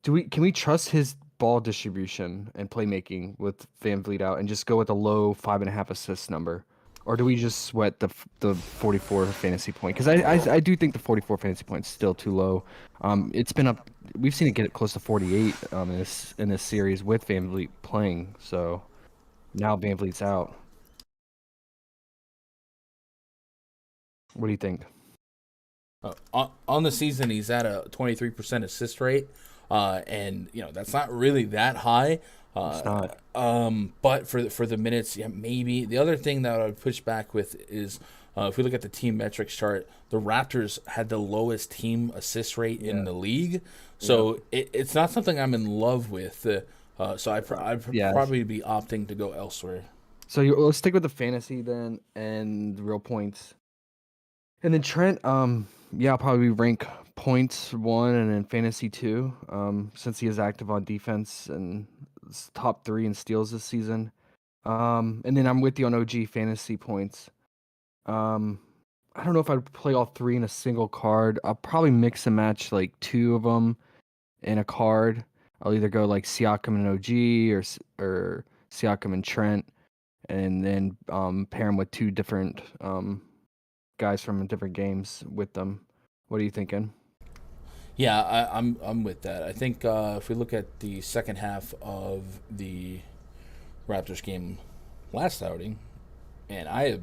Can we trust his ball distribution and playmaking with Van Vliet out and just go with a low 5.5 assist number, or do we just sweat the 44 fantasy point? Because I do think the 44 fantasy point is still too low. It's been up. We've seen it get close to 48 in this series with Van Vliet playing. So now Van Vliet's out. What do you think? On the season, he's at a 23% assist rate, and that's not really that high. It's not. But for the minutes, yeah, maybe. The other thing that I would push back with is if we look at the team metrics chart, the Raptors had the lowest team assist rate in Yeah. the league, Yeah. so it's not something I'm in love with. So I'd Yeah. probably be opting to go elsewhere. So let's stick with the fantasy then and the real points. And then Trent, yeah, I'll probably rank points 1 and then fantasy 2, since he is active on defense and top 3 in steals this season. And then I'm with you on OG fantasy points. Um, I don't know if I'd play all 3 in a single card. I'll probably mix and match like 2 of them in a card. I'll either go like Siakam and OG or Siakam and Trent. and then pair him with two different guys from different games with them. What are you thinking? Yeah, I'm with that. I think if we look at the second half of the Raptors game last outing, and I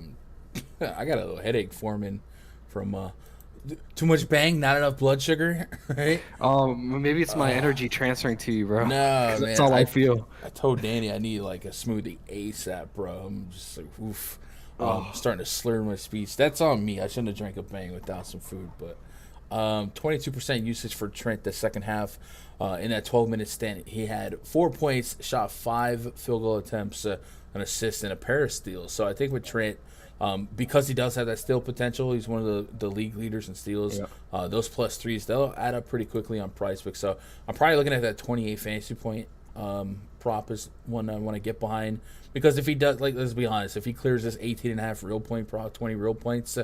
got a little headache forming from too much bang, not enough blood sugar, right? Maybe it's my energy transferring to you, bro. No, man, that's all I feel. I told Danny I need like a smoothie ASAP, bro. I'm just like, oof. I'm starting to slur my speech. That's on me. I shouldn't have drank a bang without some food, but 22% usage for Trent the second half. In that 12-minute stint, he had 4 points, shot 5 field goal attempts, an assist, and a pair of steals. So I think with Trent, because he does have that steal potential, he's one of the league leaders in steals. Yeah. Those plus threes, they'll add up pretty quickly on PrizePicks. So I'm probably looking at that 28 fantasy point prop is one I want to get behind. Because if he does, like, let's be honest, if he clears this 18.5 real point prop, 20 real points,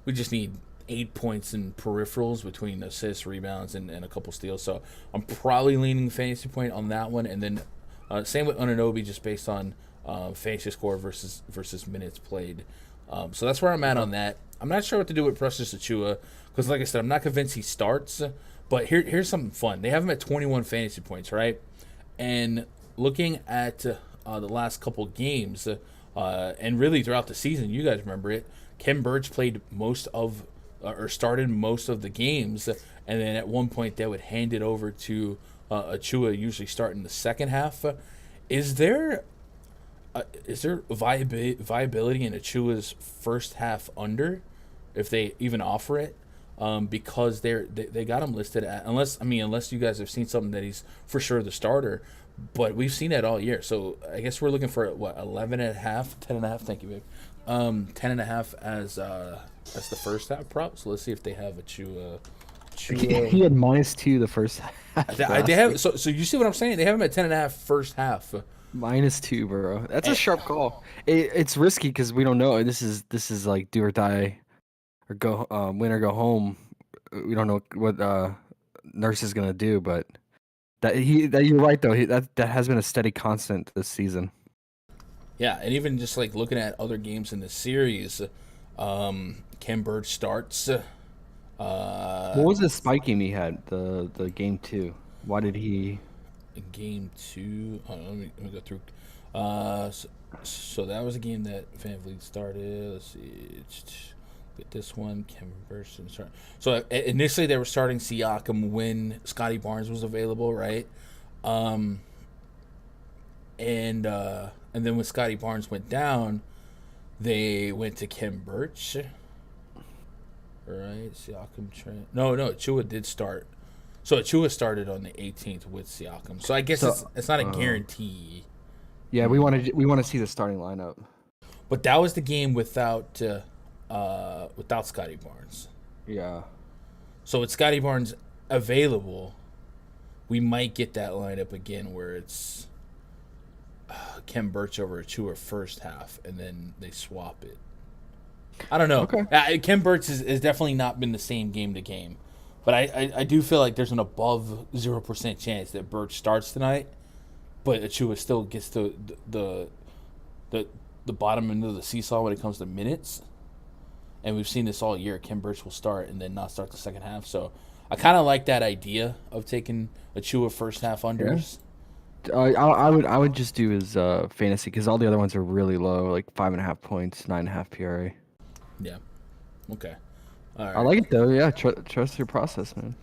we just need 8 points in peripherals between assists, rebounds, and a couple steals. So I'm probably leaning fantasy point on that one. And then same with Anunoby, just based on fantasy score versus minutes played. So that's where I'm at on that. I'm not sure what to do with Precious Achiuwa because, like I said, I'm not convinced he starts. But here's something fun. They have him at 21 fantasy points, right? And looking at the last couple games, and really throughout the season, you guys remember it, Kem Birch played started most of the games, and then at one point they would hand it over to Achiuwa, usually starting the second half. Is there viability in Achiuwa's first half under, if they even offer it? Because they got him listed at, unless you guys have seen something that he's for sure the starter, but we've seen that all year. So I guess we're looking for 11.5, 10.5. Thank you, babe. 10.5 as the first half prop. So let's see if they have Achiuwa. He had -2 the first half. They have so you see what I'm saying? They have him at 10.5 first half. -2, bro. That's a sharp call. It's risky because we don't know. This is like do or die, or go win or go home. We don't know what Nurse is gonna do, but that you're right though. That has been a steady constant this season. Yeah, and even just like looking at other games in the series, Kem Birch starts. What was the spike game he had? The game 2. Why did he? In game 2, let me go through. So that was a game that Van Vliet started. Let's see, get this one. Kem Birch start. So initially they were starting Siakam when Scotty Barnes was available, right? And then when Scotty Barnes went down, they went to Kem Birch. Right, Siakam, Trent. No, Achiuwa did start. So Achiuwa started on the 18th with Siakam. So I guess it's not a guarantee. Yeah, we want to see the starting lineup. But that was the game without Scotty Barnes. Yeah. So with Scotty Barnes available, we might get that lineup again where it's Kem Birch over Achiuwa first half, and then they swap it. I don't know. Okay. Kem Birch has definitely not been the same game to game. But I do feel like there's an above 0% chance that Birch starts tonight, but Achiuwa still gets the bottom end of the seesaw when it comes to minutes. And we've seen this all year. Kem Birch will start and then not start the second half. So I kind of like that idea of taking Achiuwa first half unders. Yeah. I would just do his fantasy because all the other ones are really low, like 5.5 points, 9.5 PRA. Yeah. Okay. All right. I like it though. Yeah, trust your process, man.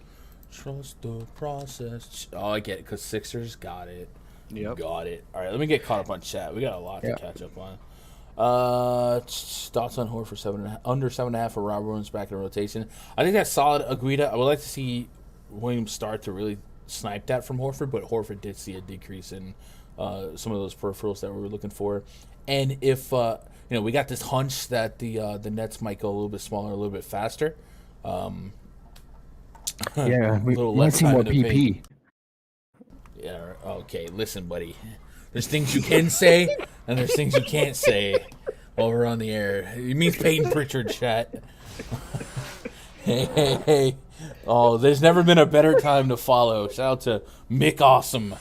Trust the process. Oh, I get it because Sixers got it. Yep. Got it. All right, let me get caught up on chat. We got a lot to catch up on. Thoughts on Horford under 7.5 for Rob Williams back in rotation. I think that's solid. Aguida. I would like to see Williams start to really snipe that from Horford, but Horford did see a decrease in some of those peripherals that we were looking for. And if we got this hunch that the Nets might go a little bit smaller, a little bit faster. Yeah, we might see more PP. Yeah. Okay. Listen, buddy. There's things you can say, and there's things you can't say while we're on the air. It means Peyton Pritchard, chat. Hey. Oh, there's never been a better time to follow. Shout out to Mick Awesome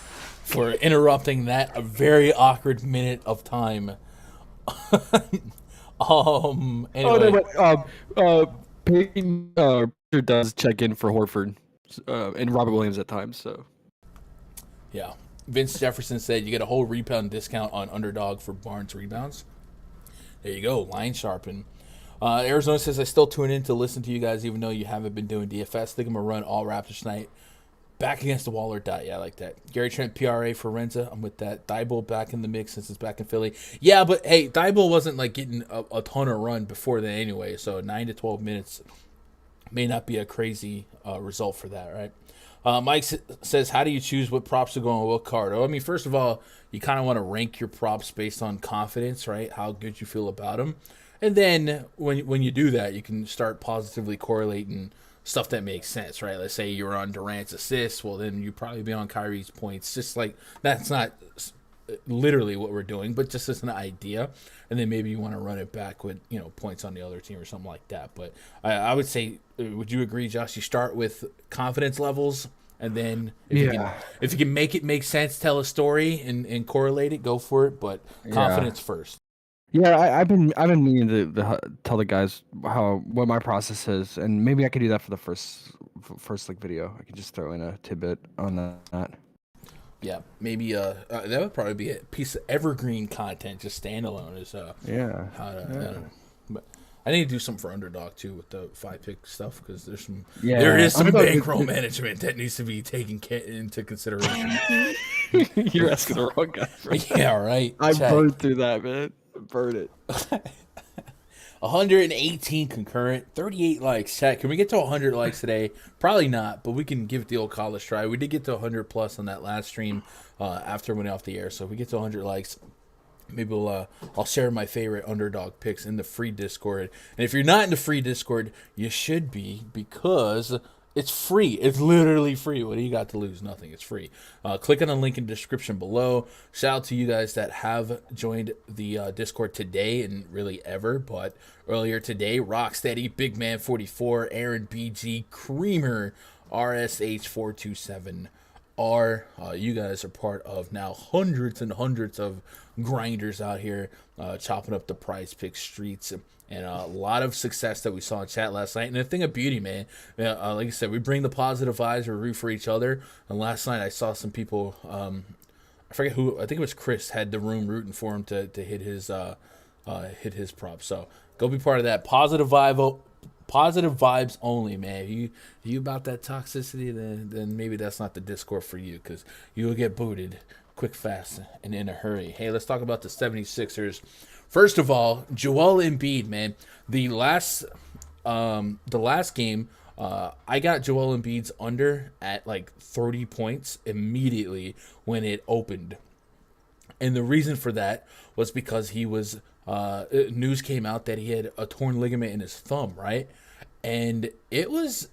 for interrupting that a very awkward minute of time. Oh no, Anyway, but Peyton does check in for Horford and Robert Williams at times. So yeah. Vince Jefferson said you get a whole rebound discount on underdog for Barnes rebounds. There you go, line sharpen. Arizona says I still tune in to listen to you guys even though you haven't been doing DFS. Think I'm gonna run all Raptors tonight. Back against the wall or die. Yeah, I like that. Gary Trent, PRA for Renza. I'm with that. Thibault back in the mix since it's back in Philly. Yeah, but hey, Thibault wasn't like getting a ton of run before then anyway. So 9 to 12 minutes may not be a crazy result for that, right? Mike says, how do you choose what props to go on what card? Oh, I mean, first of all, you kind of want to rank your props based on confidence, right? How good you feel about them. And then when you do that, you can start positively correlating stuff that makes sense, right? Let's say you're on Durant's assists, well, then you probably be on Kyrie's points. Just like that's not literally what we're doing, but just as an idea. And then maybe you want to run it back with points on the other team or something like that. But I would say, would you agree, Josh? You start with confidence levels, and then if you can make it make sense, tell a story and correlate it, go for it. But confidence first. Yeah, I've been meaning to tell the guys what my process is, and maybe I could do that for the first like video. I could just throw in a tidbit on that. Yeah, maybe that would probably be a piece of evergreen content, just standalone. Is But I need to do something for Underdog too with the 5-pick stuff because there is some bankroll management that needs to be taken into consideration. You're asking the wrong guy. Yeah, right. I burned through that, man. Burn it. 118 concurrent, 38 likes. Chat, can we get to 100 likes today? Probably not, but we can give it the old college try. We did get to 100 plus on that last stream after it went off the air. So if we get to 100 likes, maybe I'll share my favorite underdog picks in the free Discord. And if you're not in the free Discord, you should be because it's free. It's literally free. What do you got to lose? Nothing. It's free. Click on the link in the description below. Shout out to you guys that have joined the Discord today and really ever. But earlier today, Rocksteady, Big Man 44, Aaron BG, Creamer, RSH427. You guys are part of now hundreds and hundreds of grinders out here chopping up the PrizePicks streets. And a lot of success that we saw in chat last night. And a thing of beauty, man. Like I said, we bring the positive vibes. We root for each other. And last night I saw some people, I forget who, I think it was Chris, had the room rooting for him to hit his prop. So go be part of that. Positive vibes only, man. If you about that toxicity, then maybe that's not the Discord for you because you will get booted quick, fast, and in a hurry. Hey, let's talk about the 76ers. First of all, Joel Embiid, man. The last game, I got Joel Embiid's under at like 30 points immediately when it opened. And the reason for that was because he was news came out that he had a torn ligament in his thumb, right? And it was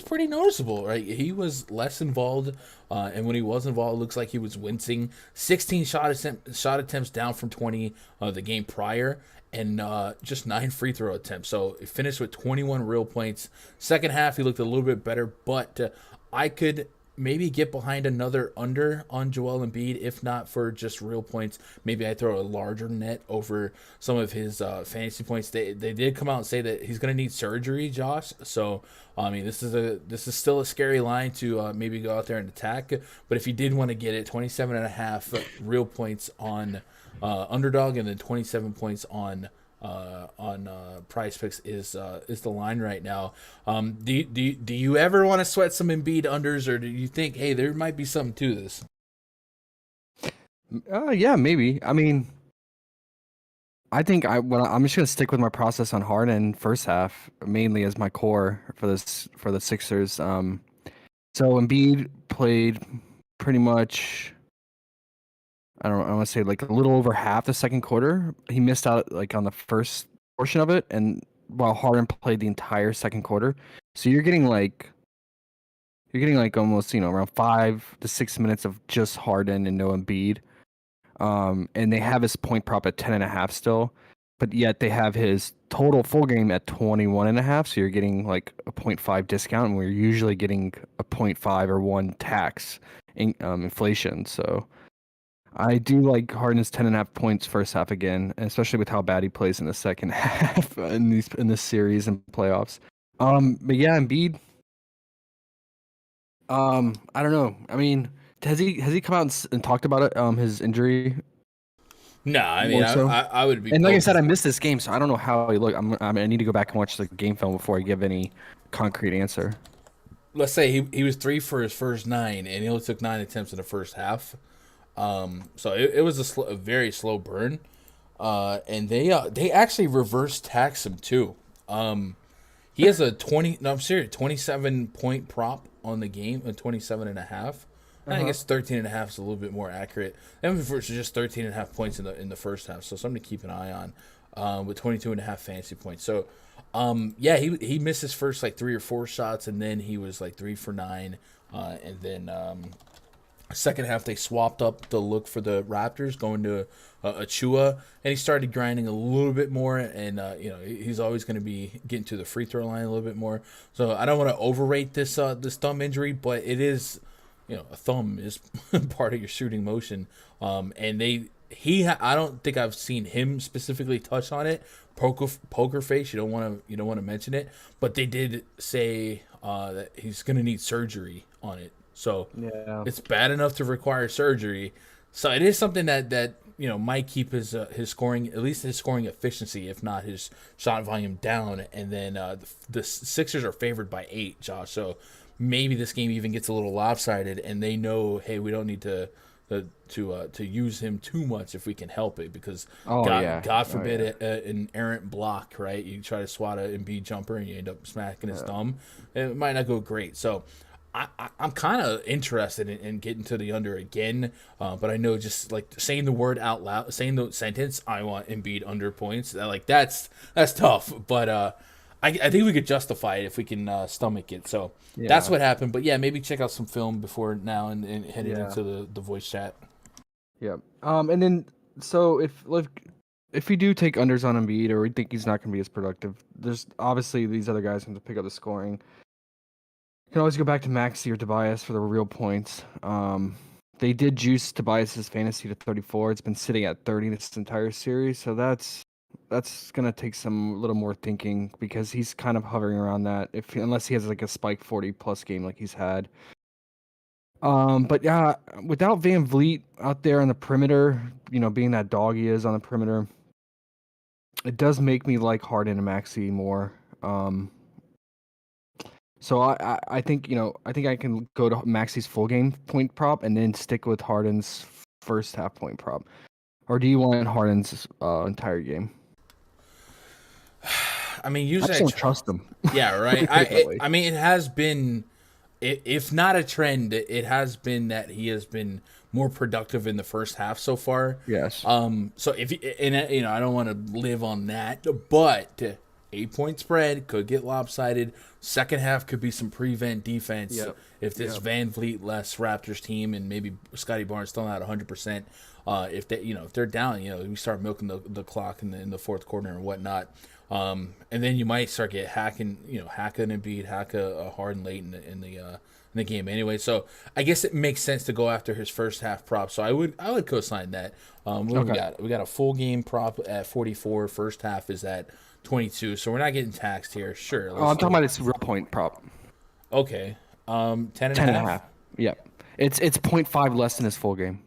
pretty noticeable, right? He was less involved, and when he was involved, it looks like he was wincing. 16 shot attempts down from 20 the game prior, and just 9 free throw attempts. So he finished with 21 real points. Second half, he looked a little bit better, but I could maybe get behind another under on Joel Embiid, if not for just real points. Maybe I throw a larger net over some of his fantasy points. They did come out and say that he's going to need surgery, Josh. So I mean, this is still a scary line to maybe go out there and attack. But if you did want to get it, 27.5 real points on underdog, and then 27 points on PrizePicks is the line right now. Do you ever want to sweat some Embiid unders, or do you think, hey, there might be something to this? Yeah, maybe. I mean, I think I'm just gonna stick with my process on Harden first half mainly as my core for the Sixers. So Embiid played pretty much. I want to say like a little over half the second quarter. He missed out like on the first portion of it, and while Harden played the entire second quarter, so you're getting like almost around 5 to 6 minutes of just Harden and no Embiid. And they have his point prop at 10.5 still, but yet they have his total full game at 21.5. So you're getting like a 0.5 discount, and we're usually getting a 0.5 or 1 tax inflation. So I do like Harden's 10.5 points first half again, and especially with how bad he plays in the second half in this series and playoffs. But yeah, Embiid. I don't know. I mean, has he come out and talked about it? His injury No, I mean, more so. I would be. And like I said, I missed this game, so I don't know how he looked. I need to go back and watch the game film before I give any concrete answer. Let's say he was 3 for his first 9, and he only took 9 attempts in the first half. So it was a very slow burn. And they actually reverse tax him too. He has a 27 point prop on the game, a 27 and a half. I guess 13 and a half is a little bit more accurate. And versus just 13 and a half points in the first half. So something to keep an eye on, with 22 and a half fantasy points. So, yeah, he missed his first like 3 or 4 shots, and then he was like 3 for 9. And then, second half, they swapped up the look for the Raptors, going to Achua, and he started grinding a little bit more. And he's always going to be getting to the free throw line a little bit more. So I don't want to overrate this thumb injury, but it is, a thumb is part of your shooting motion. And I don't think I've seen him specifically touch on it. Poker face. You don't want to mention it, but they did say that he's going to need surgery on it. So it's bad enough to require surgery. So it is something that might keep his scoring, at least his scoring efficiency, if not his shot volume down. And then the Sixers are favored by 8, Josh. So maybe this game even gets a little lopsided, and they know, hey, we don't need to use him too much if we can help it, because God forbid an errant block, right? You try to swat an Embiid jumper and you end up smacking his thumb. It might not go great. So I'm kind of interested in getting to the under again, but I know just like saying the word out loud, saying the sentence, I want Embiid under points, that's tough. But I think we could justify it if we can stomach it. So that's what happened. But yeah, maybe check out some film before now and head into the voice chat. Yeah. And then so if we do take unders on Embiid, or we think he's not going to be as productive, there's obviously these other guys going to pick up the scoring. You can always go back to Maxey or Tobias for the real points. They did juice Tobias's fantasy to 34. It's been sitting at 30 this entire series, so that's gonna take some little more thinking, because he's kind of hovering around that, unless he has like a spike 40 plus game like he's had. But yeah, without Van Vliet out there on the perimeter, being that dog he is on the perimeter, it does make me like Harden and Maxey more. So I think I can go to Maxey's full game point prop and then stick with Harden's first half point prop. Or do you want Harden's entire game? I mean, usually I just don't trust him. Yeah, right. I mean, it has been, if not a trend, it has been that he has been more productive in the first half so far. Yes. So I don't want to live on that, but 8-point spread could get lopsided. Second half could be some prevent defense. Yep. If this Van Vliet less Raptors team, and maybe Scotty Barnes still not 100%. If they're down, we start milking the clock in the fourth quarter and whatnot. And then you might start hacking Embiid, hack a Harden late in the game anyway. So I guess it makes sense to go after his first half prop. So I would co-sign that. We got a full game prop at 44. First half is at 22. So we're not getting taxed here. Sure. I'm talking about its real point prop. Okay. 10 and a half. Yeah. It's 0.5 less than his full game.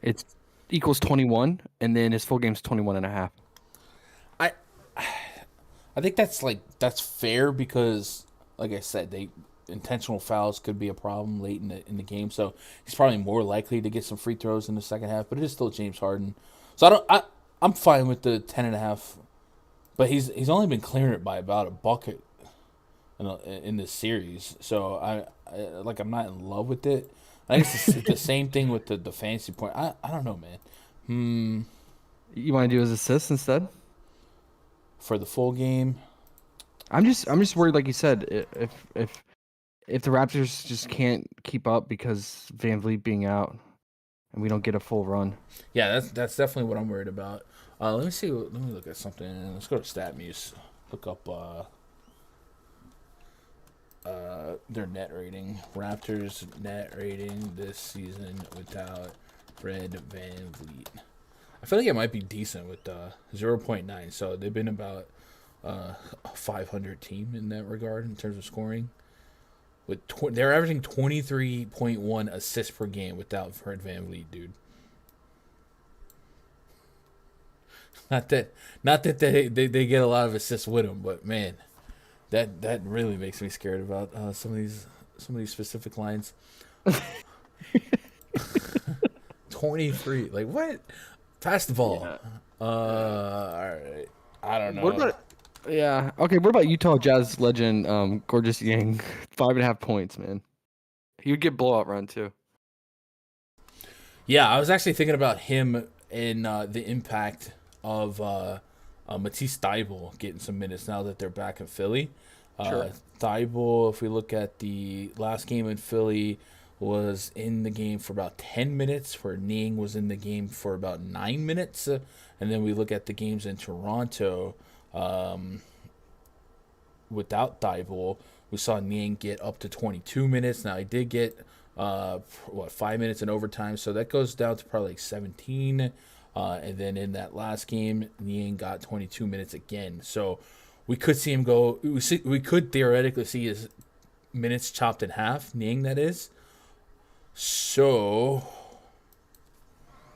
It's equals 21, and then his full game's 21 and a half. I think that's fair, because like I said, intentional fouls could be a problem late in the game, so he's probably more likely to get some free throws in the second half, but it is still James Harden. So I'm fine with the 10 and a half, but he's only been clearing it by about a bucket in this series. So I'm not in love with it. I guess it's the same thing with the fantasy point. I don't know, man. You want to do his assists instead for the full game? I'm just worried, like you said, if the Raptors just can't keep up because Van Vliet being out, and we don't get a full run. Yeah, that's definitely what I'm worried about. Let me see. Let me look at something. Let's go to StatMuse. Look up. their net rating. Raptors net rating this season without Fred VanVleet. I feel like it might be decent with 0.9. So they've been about a 500 team in that regard in terms of scoring. With they're averaging 23.1 assists per game without Fred VanVleet, dude. Not that they get a lot of assists with him, but man, that really makes me scared about some of these specific lines. 23, like what? Pass the ball. Yeah. All right. I don't know. What about? Yeah. Okay. What about Utah Jazz legend Gorgeous Yang? 5.5 points, man. He would get blowout run too. Yeah, I was actually thinking about him and the impact of Matisse Thybulle getting some minutes now that they're back in Philly. Sure. Thybulle, if we look at the last game in Philly, was in the game for about 10 minutes, where Niang was in the game for about 9 minutes. And then we look at the games in Toronto without Thybulle. We saw Niang get up to 22 minutes. Now, he did get, 5 minutes in overtime, so that goes down to probably like 17. And then in that last game, Niang got 22 minutes again. So we could see him go. We could theoretically see his minutes chopped in half, Niang, that is. So,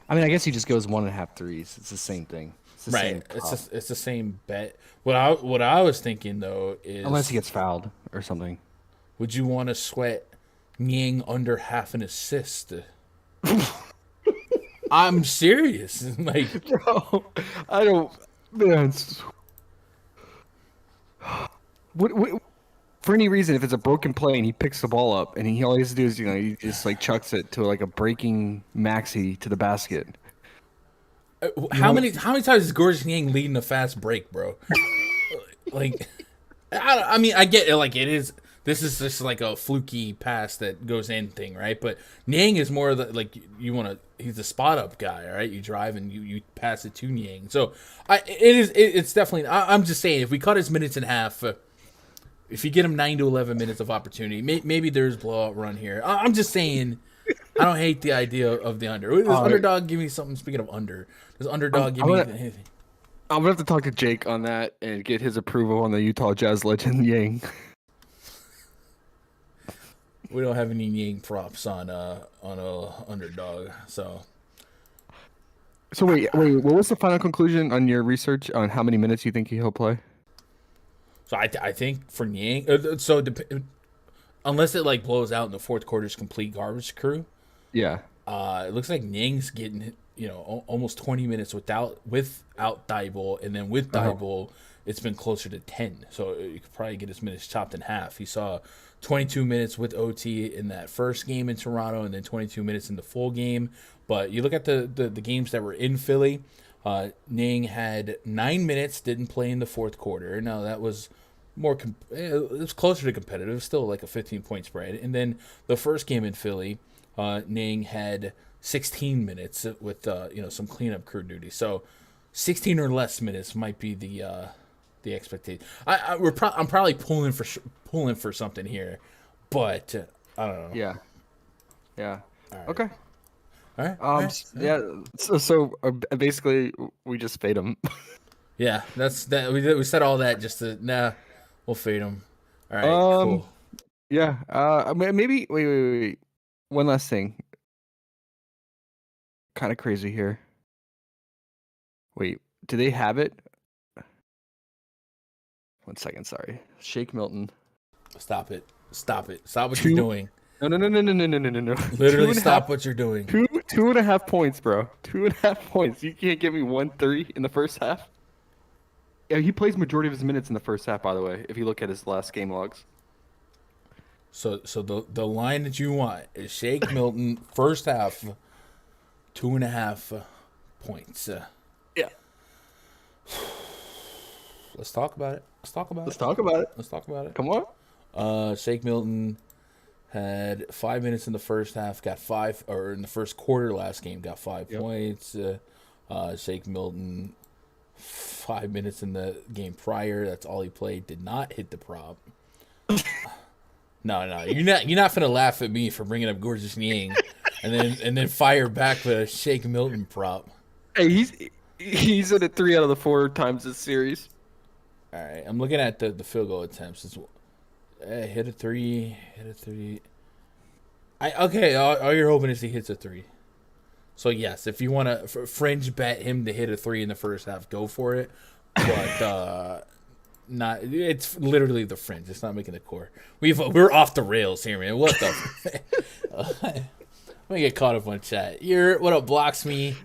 I mean, I guess he just goes 1.5 threes. It's the same thing. It's the right. Same It's the same bet. What I was thinking though is, unless he gets fouled or something. Would you want to sweat Niang under half an assist? I'm serious. Like, Bro, I don't. Man. What, for any reason, if it's a broken play and he picks the ball up and he all he has to do is, he just like chucks it to like a breaking maxi to the basket. how many times is Gorgeous Niang leading a fast break, bro? Like, I mean, I get it. Like, it is. This is just like a fluky pass that goes in thing, right? But Niang is more of the, like, he's a spot up guy, right? You drive and you pass it to Niang. So it's definitely. I'm just saying, if we cut his minutes in half, if you get him 9 to 11 minutes of opportunity, maybe there's blowout run here. I'm just saying, I don't hate the idea of the under. Does underdog give me something? Speaking of under, does underdog give me anything? I'm gonna have to talk to Jake on that and get his approval on the Utah Jazz legend Yang. We don't have any Yang props on a underdog, so. So wait, what was the final conclusion on your research on how many minutes you think he'll play? So I think for Niang, unless it like blows out in the fourth quarter's complete garbage crew, yeah, it looks like Niang's getting almost 20 minutes without Thybulle, and then with Thybulle, it's been closer to 10. So you could probably get his minutes chopped in half. He saw 22 minutes with OT in that first game in Toronto, and then 22 minutes in the full game. But you look at the games that were in Philly. Niang had 9 minutes, didn't play in the fourth quarter. Now that was it was closer to competitive, still like a 15-point spread. And then the first game in Philly, Niang had 16 minutes with some cleanup crew duty. So 16 or less minutes might be the expectation. I'm probably pulling for something here, but I don't know. Yeah. Right. Okay. All right. Yeah. So basically, we just fade him. Yeah, that's that. We said all that just to we'll fade him. All right. Cool. Yeah. Maybe wait. One last thing. Kind of crazy here. Wait, do they have it? 1 second, sorry. Shake Milton. Stop it. Stop what you're doing. No. Literally stop what you're doing. 2.5 points, bro. 2.5 points. You can't give me 1-3 in the first half? Yeah, he plays majority of his minutes in the first half, by the way, if you look at his last game logs. So the line that you want is Shake Milton, first half, 2.5 points. Yeah. Let's talk about it. Let's talk about it. Come on. Shake Milton had 5 minutes in the first half, got 5, or in the first quarter last game, got 5 points. Shake Milton, 5 minutes in the game prior, that's all he played, did not hit the prop. No, you're not finna laugh at me for bringing up Gorgeous Yang, and then fire back with a Shake Milton prop. Hey, he's in it 3 out of the 4 times this series. All right, I'm looking at the field goal attempts. It's, hit a three. All you're hoping is he hits a 3. So yes, if you want to fringe bet him to hit a 3 in the first half, go for it. But not. It's literally the fringe. It's not making the core. We're off the rails here, man. What the? I'm gonna get caught up on chat. What up, Blocks Me?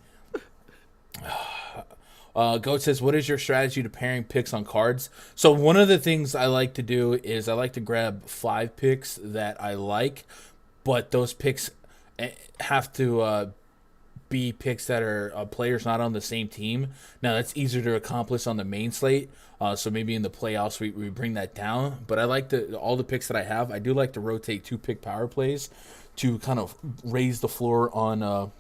Goat says, what is your strategy to pairing picks on cards? So one of the things I like to do is I like to grab 5 picks that I like, but those picks have to be picks that are players not on the same team. Now that's easier to accomplish on the main slate. So maybe in the playoffs we bring that down. But I like all the picks that I have. I do like to rotate 2 pick power plays to kind of raise the floor on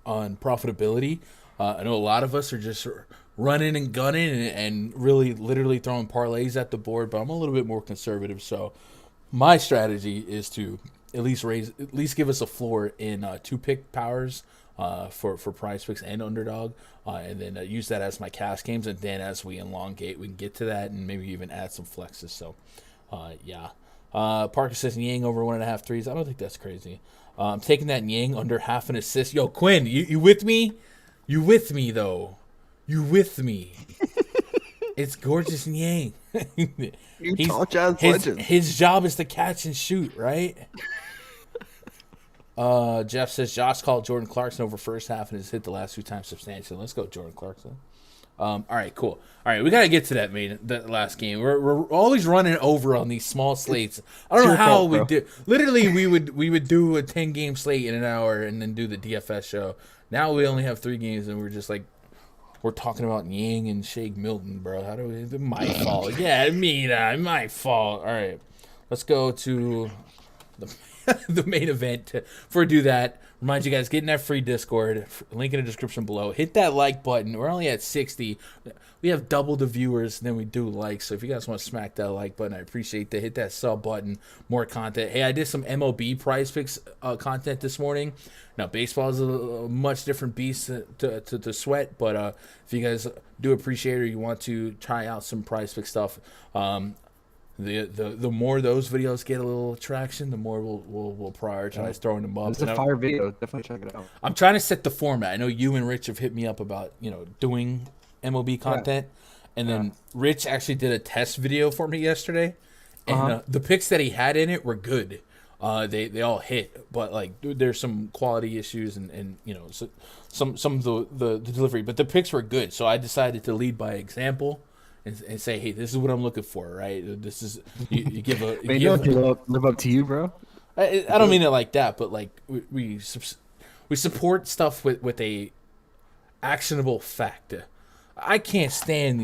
profitability. I know a lot of us are just running and gunning and really literally throwing parlays at the board, but I'm a little bit more conservative. So my strategy is to at least give us a floor in 2 pick powers for PrizePicks and Underdog, and then use that as my cash games. And then as we elongate, we can get to that and maybe even add some flexes. So yeah. Parker says Yang over 1.5 threes. I don't think that's crazy. I'm taking that Yang under half an assist. Yo, Quinn, you with me? You with me, though? You with me? It's Gorgeous Yang. His job is to catch and shoot, right? Jeff says Josh called Jordan Clarkson over first half and has hit the last 2 times substantially. Let's go, Jordan Clarkson. All right, cool. All right, we got to get to that last game. We're always running over on these small slates. I don't know how we do. Literally, we would do a 10-game slate in an hour and then do the DFS show. Now we only have 3 games, and we're just like, we're talking about Yang and Shake Milton, bro. How do we? It's my fault. Yeah, my fault. All right, let's go to the main event. Before we do that, remind you guys, get in that free Discord. Link in the description below. Hit that like button. We're only at 60. We have double the viewers than we do likes. So if you guys want to smack that like button, I appreciate that. Hit that sub button. More content. Hey, I did some MLB PrizePicks content this morning. Now, baseball is a much different beast to sweat. But if you guys do appreciate it or you want to try out some PrizePicks stuff, the more those videos get a little traction, the more we'll prioritize throwing them up. It's a fire video. Definitely check it out. I'm trying to set the format. I know you and Rich have hit me up about doing MLB content, and then Rich actually did a test video for me yesterday, and the picks that he had in it were good. They all hit, but like there's some quality issues and some of the delivery, but the picks were good. So I decided to lead by example. And say, hey, this is what I'm looking for, right? This is you give a. They don't live up to you, bro. I don't mean it like that, but like we support stuff with a actionable fact. I can't stand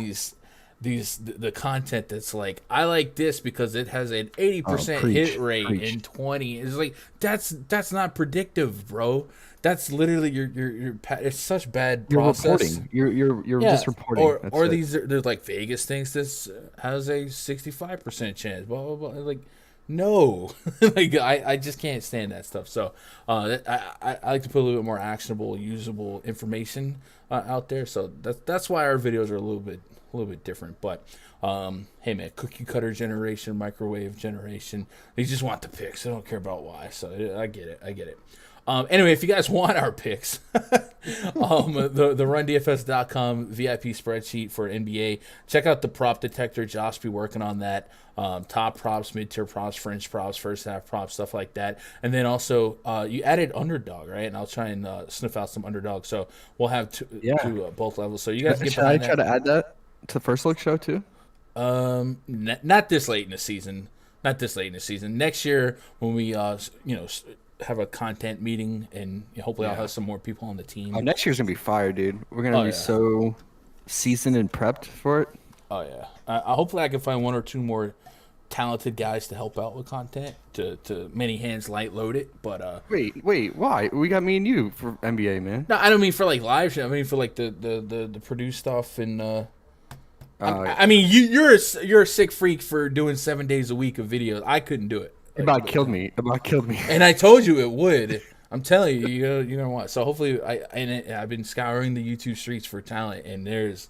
the content that's like, I like this because it has an 80% hit rate in 20. It's like that's not predictive, bro. That's literally your it's such bad process. You're just reporting. Or there's like Vegas thinks this has a 65% chance. Blah blah blah. Like, no, like I just can't stand that stuff. So I like to put a little bit more actionable, usable information out there. So that's why our videos are a little bit different. But hey man, cookie cutter generation, microwave generation. They just want the picks. They don't care about why. So I get it. Anyway, if you guys want our picks, the RunDFS.com VIP spreadsheet for NBA. Check out the prop detector. Josh be working on that. Top props, mid-tier props, fringe props, first half props, stuff like that. And then also, you added Underdog, right? And I'll try and sniff out some Underdog. So we'll have two both levels. So you guys get behind that. Should I try to add that to the first look show too? Not this late in the season. Next year when we have a content meeting and hopefully I'll have some more people on the team. Oh, next year's gonna be fire, dude. We're gonna be so seasoned and prepped for it. Oh yeah. Hopefully I can find 1 or 2 more talented guys to help out with content to many hands light load it. But wait, why? We got me and you for NBA, man. No, I don't mean for like live shit. I mean for like the produce stuff and I mean, you're a sick freak for doing 7 days a week of videos. I couldn't do it. It about killed me. It about killed me. And I told you it would. I'm telling you, you know what? So hopefully, I've been scouring the YouTube streets for talent, and there's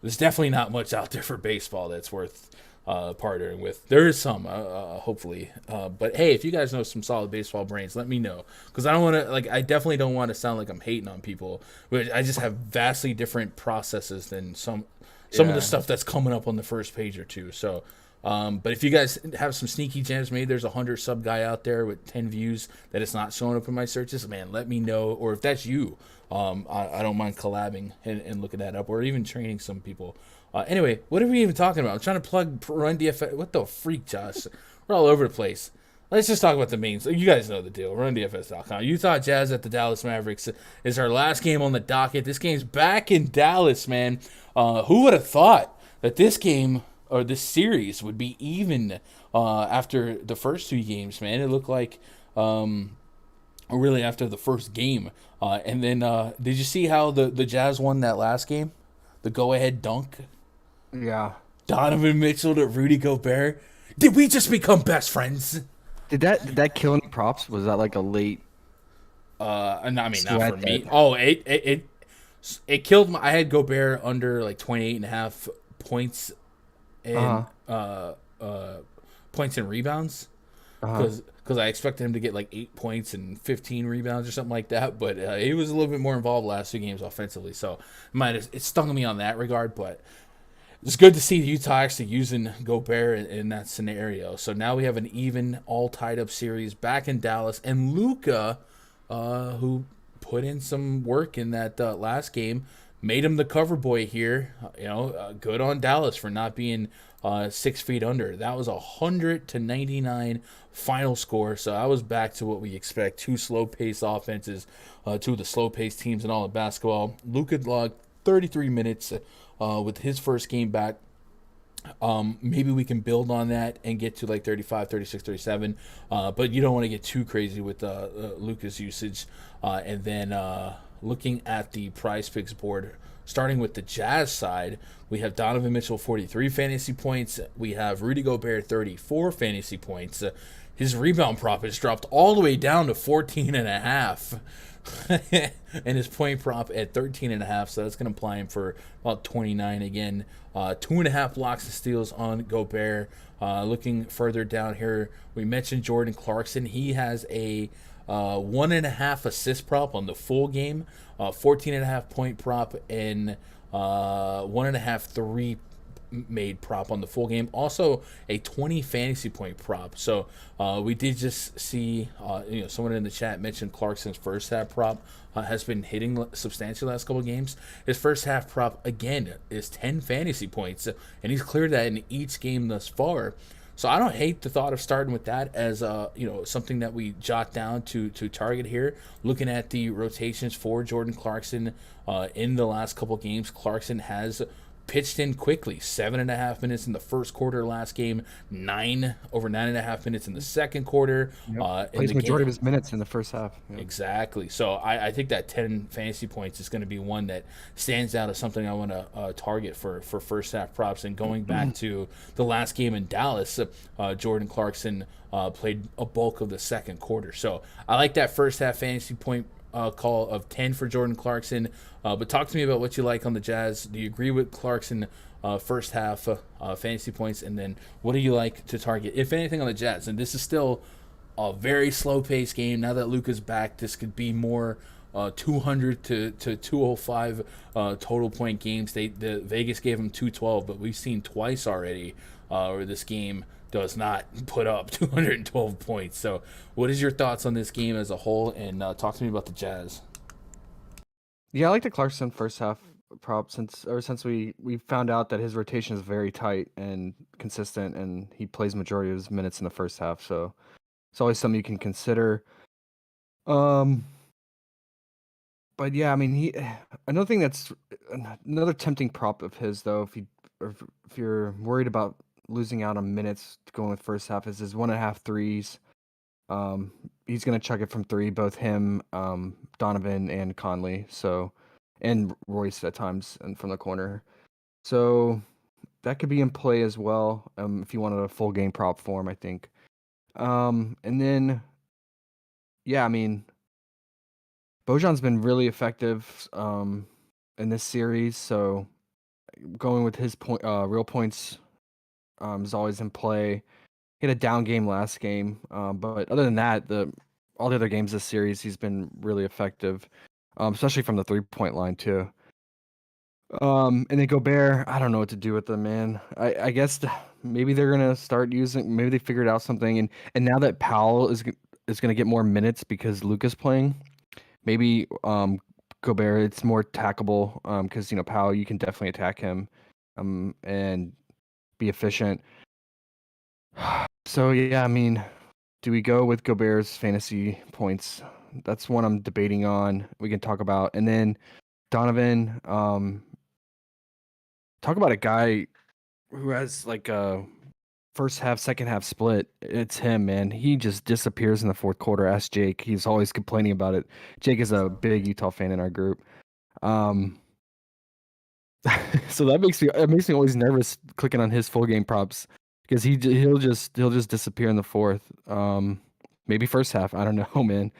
definitely not much out there for baseball that's worth partnering with. There is some, hopefully. But hey, if you guys know some solid baseball brains, let me know, because I don't want to I definitely don't want to sound like I'm hating on people. But I just have vastly different processes than some of the stuff that's coming up on the first page or two. So. But if you guys have some sneaky gems, maybe there's 100 sub guy out there with 10 views that it's not showing up in my searches, man, let me know. Or if that's you, I don't mind collabing and looking that up, or even training some people. Anyway, what are we even talking about? I'm trying to plug Run DFS. What the freak, Josh? We're all over the place. Let's just talk about the main. You guys know the deal. RunDFS.com. Utah Jazz at the Dallas Mavericks is our last game on the docket. This game's back in Dallas, man. Who would have thought that this game or this series would be even after the first two games, man? It looked like really after the first game. And then did you see how the Jazz won that last game? The go-ahead dunk? Yeah. Donovan Mitchell to Rudy Gobert. Did we just become best friends? Did that kill any props? Was that like a late? I mean, not for me. Oh, it killed my. I had Gobert under like 28.5 points and points and rebounds because I expected him to get like 8 points and 15 rebounds or something like that. But he was a little bit more involved last two games offensively, so it stung me on that regard. But it's good to see Utah actually using Gobert in that scenario. So now we have an even, all tied up series back in Dallas, and Luka, who put in some work in that last game, made him the cover boy here. Good on Dallas for not being 6 feet under. That was 100-99 final score. So I was back to what we expect: two slow-paced offenses, two of the slow-paced teams in all of basketball. Luka logged 33 minutes with his first game back. Maybe we can build on that and get to like 35, 36, 37. But you don't want to get too crazy with Luka's usage. And then looking at the PrizePicks board, starting with the Jazz side, we have Donovan Mitchell 43 fantasy points. We have Rudy Gobert 34 fantasy points. His rebound prop has dropped all the way down to 14.5. And his point prop at 13.5, so that's going to apply him for about 29 again. 2.5 blocks and steals on Gobert. Looking further down here, we mentioned Jordan Clarkson. He has a 1.5 assist prop on the full game, 14.5 point prop, and 1.5 three made prop on the full game. Also a 20 fantasy point prop. So we did just see someone in the chat mentioned Clarkson's first half prop has been hitting substantially last couple of games. His first half prop again is 10 fantasy points, and he's cleared that in each game thus far. So I don't hate the thought of starting with that as something that we jot down to target here. Looking at the rotations for Jordan Clarkson in the last couple of games, Clarkson has pitched in quickly. 7.5 minutes in the first quarter last game, over 9.5 minutes in the second quarter. Yep. Plays majority of his minutes in the first half. Yep. Exactly. So I think that 10 fantasy points is going to be one that stands out as something I want to target for first half props. And going back to the last game in Dallas, Jordan Clarkson played a bulk of the second quarter. So I like that first half fantasy point call of 10 for Jordan Clarkson. But talk to me about what you like on the Jazz. Do you agree with Clarkson first half fantasy points? And then what do you like to target, if anything, on the Jazz? And this is still a very slow-paced game. Now that Luka's back, this could be more 200 to 205 total point games. The Vegas gave him 212, but we've seen twice already where this game does not put up 212 points. So what is your thoughts on this game as a whole? And talk to me about the Jazz. Yeah, I like the Clarkson first half prop since we found out that his rotation is very tight and consistent, and he plays majority of his minutes in the first half. So it's always something you can consider. But yeah, I mean, another tempting prop of his though, if you're worried about losing out on minutes going with first half, is his 1.5 threes. He's gonna chuck it from three, both him, Donovan, and Conley. So, and Royce at times, and from the corner. So, that could be in play as well. If you wanted a full game prop for him, I think. And then, yeah, I mean, Bojan's been really effective in this series, so going with his real points is always in play. He had a down game last game, but other than that, all the other games this series, he's been really effective, especially from the 3-point line too. And then Gobert, I don't know what to do with them, man. I guess maybe they're gonna start using. Maybe they figured out something, and now that Powell is gonna get more minutes because Luka's playing, maybe Gobert it's more attackable because Powell, you can definitely attack him and be efficient. So yeah, I mean, do we go with Gobert's fantasy points? That's one I'm debating on. We can talk about, and then Donovan. Talk about a guy who has like a first half, second half split. It's him, man. He just disappears in the fourth quarter. Ask Jake. He's always complaining about it. Jake is a big Utah fan in our group. So that makes me always nervous clicking on his full game props because he'll just disappear in the fourth. Maybe first half. I don't know, man.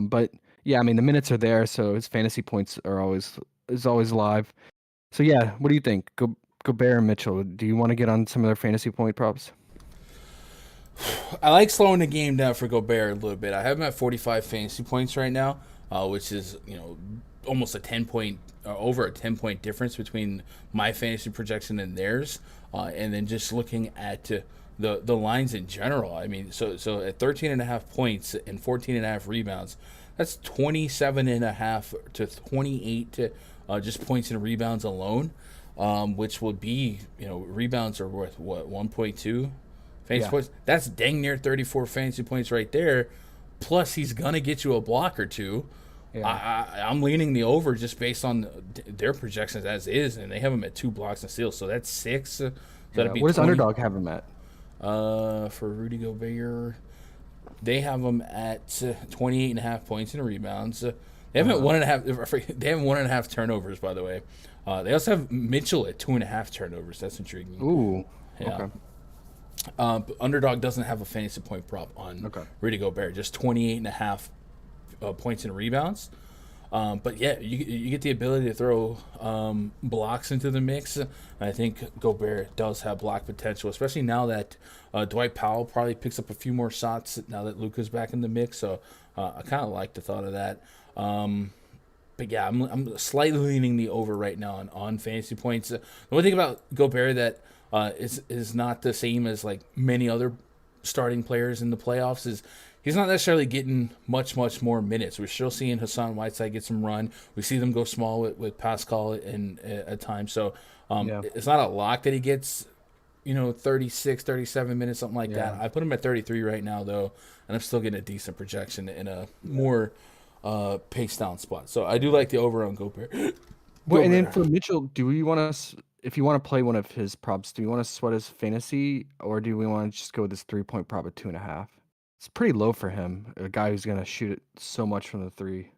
But yeah, I mean the minutes are there, so his fantasy points are always live. So yeah, what do you think? Gobert and Mitchell. Do you want to get on some of their fantasy point props? I like slowing the game down for Gobert a little bit. I have him at 45 fantasy points right now, which is almost a 10-point, over a 10-point difference between my fantasy projection and theirs. And then just looking at the lines in general. I mean, so at 13.5 points and 14.5 rebounds, that's 27.5 to 28 just points and rebounds alone, which would be rebounds are worth what 1.2 fantasy points. That's dang near 34 fantasy points right there. Plus, he's gonna get you a block or two. Yeah. I'm leaning the over just based on their projections as is, and they have him at 2 blocks and steals, so that's 6. So that'd be what does Underdog have him at? For Rudy Gobert, they have him at 28.5 points and rebounds. They haven't 1.5. They have 1.5 turnovers, by the way. They also have Mitchell at 2.5 turnovers. That's intriguing. Ooh, yeah. Okay. Underdog doesn't have a fantasy point prop on Rudy Gobert, just 28.5 points and rebounds. But yeah, you get the ability to throw blocks into the mix. I think Gobert does have block potential, especially now that Dwight Powell probably picks up a few more shots now that Luka's back in the mix. So I kind of like the thought of that. But yeah, I'm slightly leaning the over right now on fantasy points. The one thing about Gobert that is not the same as like many other starting players in the playoffs is he's not necessarily getting much more minutes. We're still seeing Hassan Whiteside get some run. We see them go small with Pascal at times. So it's not a lock that he gets 36, 37 minutes, something like that. I put him at 33 right now, though, and I'm still getting a decent projection in a more paced down spot. So I do like the over on Gobert. Well, and then for Mitchell, do we want to, if you want to play one of his props, do you want to sweat his fantasy, or do we want to just go with this 3-point prop at 2.5? It's pretty low for him, a guy who's going to shoot it so much from the 3.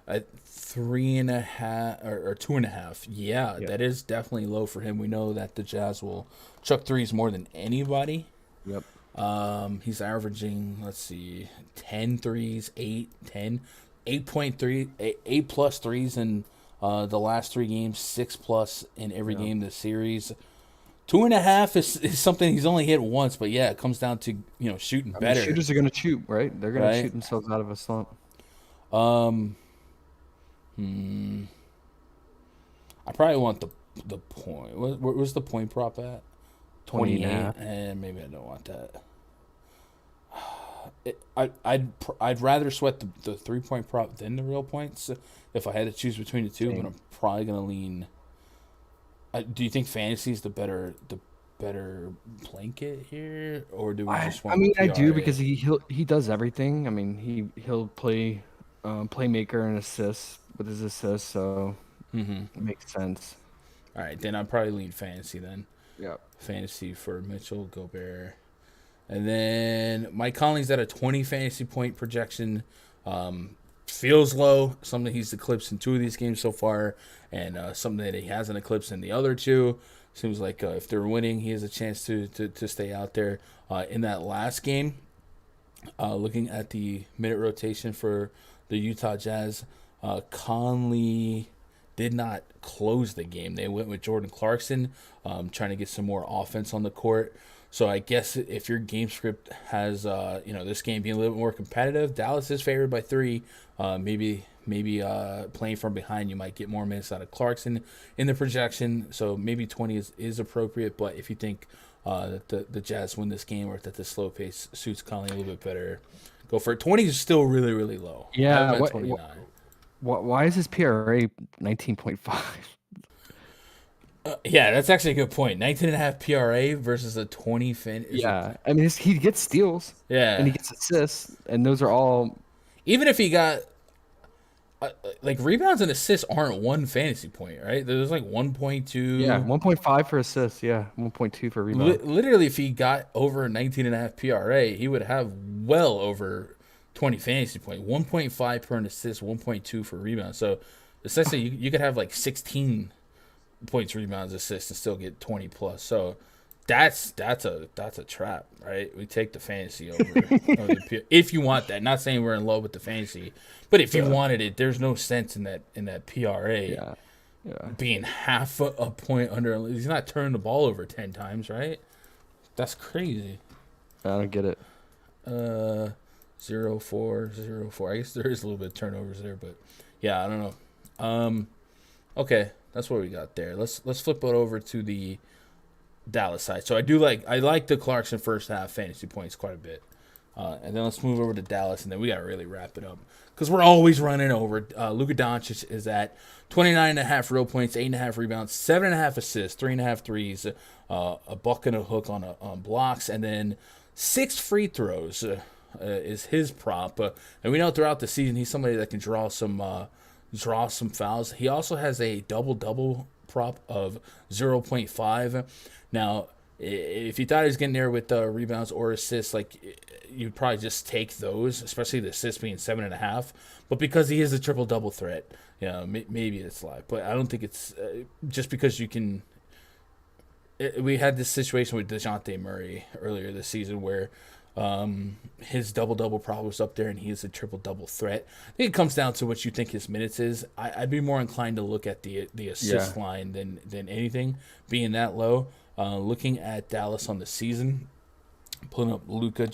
At 3.5 or 2.5, yeah, that is definitely low for him. We know that the Jazz will chuck threes more than anybody. Yep. He's averaging, 10 threes, 8 plus threes in the last 3 games, 6 plus in every game this series. 2.5 is something he's only hit once, but yeah, it comes down to shooting better. Shooters are going to shoot, right? They're going to shoot themselves out of a slump. I probably want the point. What was the point prop at? 28. And maybe I don't want that. I'd rather sweat the 3-point prop than the real points if I had to choose between the two. But I'm probably gonna lean. Do you think fantasy is the better blanket here, or do we just want? I mean, I do because he does everything. I mean, he'll play playmaker and assist with his assists, so it makes sense. All right, then I'd probably lean fantasy then. Yeah, fantasy for Mitchell, Gobert. And then Mike Conley's at a 20 fantasy point projection. Feels low. Something he's eclipsed in 2 of these games so far, and something that he hasn't eclipsed in the other 2. Seems like if they're winning, he has a chance to stay out there. In that last game, looking at the minute rotation for the Utah Jazz, Conley did not close the game. They went with Jordan Clarkson, trying to get some more offense on the court. So I guess if your game script has, this game being a little bit more competitive, Dallas is favored by 3. Maybe playing from behind, you might get more minutes out of Clarkson in the projection. So maybe 20 is appropriate. But if you think that the Jazz win this game or that the slow pace suits Conley a little bit better, go for it. 20 is still really, really low. Yeah. Why is his PRA 19.5? Yeah, that's actually a good point. 19.5 PRA versus a 20 fin. Yeah, I mean, he gets steals. Yeah. And he gets assists, and those are all. Even if he got. Rebounds and assists aren't one fantasy point, right? There's like 1.2. Yeah, 1.5 for assists. Yeah, 1.2 for rebounds. Literally, if he got over 19.5 PRA, he would have well over 20 fantasy points. 1.5 per an assist, 1.2 for rebounds. So essentially, you could have like 16 points, rebounds, assists, and still get 20 plus. So that's a trap, right? We take the fantasy over the if you want that. Not saying we're in love with the fantasy, but if you wanted it, there's no sense in that PRA being half a point under. He's not turning the ball over 10 times, right? That's crazy. I don't get it. 0-4, 0-4. I guess there is a little bit of turnovers there, but yeah, I don't know. Okay, that's what we got there. Let's flip it over to the Dallas side. So I like the Clarkson first half fantasy points quite a bit. And then let's move over to Dallas, and then we got to really wrap it up because we're always running over. Luka Doncic is at 29.5 real points, 8.5 rebounds, 7.5 assists, 3.5 threes, a buck and a hook on blocks, and then 6 free throws is his prop. And we know throughout the season he's somebody that can draw some fouls. He also has a double prop of 0.5. Now, if you thought he was getting there with rebounds or assists, you'd probably just take those, especially the assists being 7.5. But because he is a triple-double threat, maybe it's live. But I don't think it's just because you can. We had this situation with DeJounte Murray earlier this season where his double-double prop was up there and he is a triple-double threat. I think it comes down to what you think his minutes is. I'd be more inclined to look at the assist line than anything being that low. Looking at Dallas on the season, pulling up Luka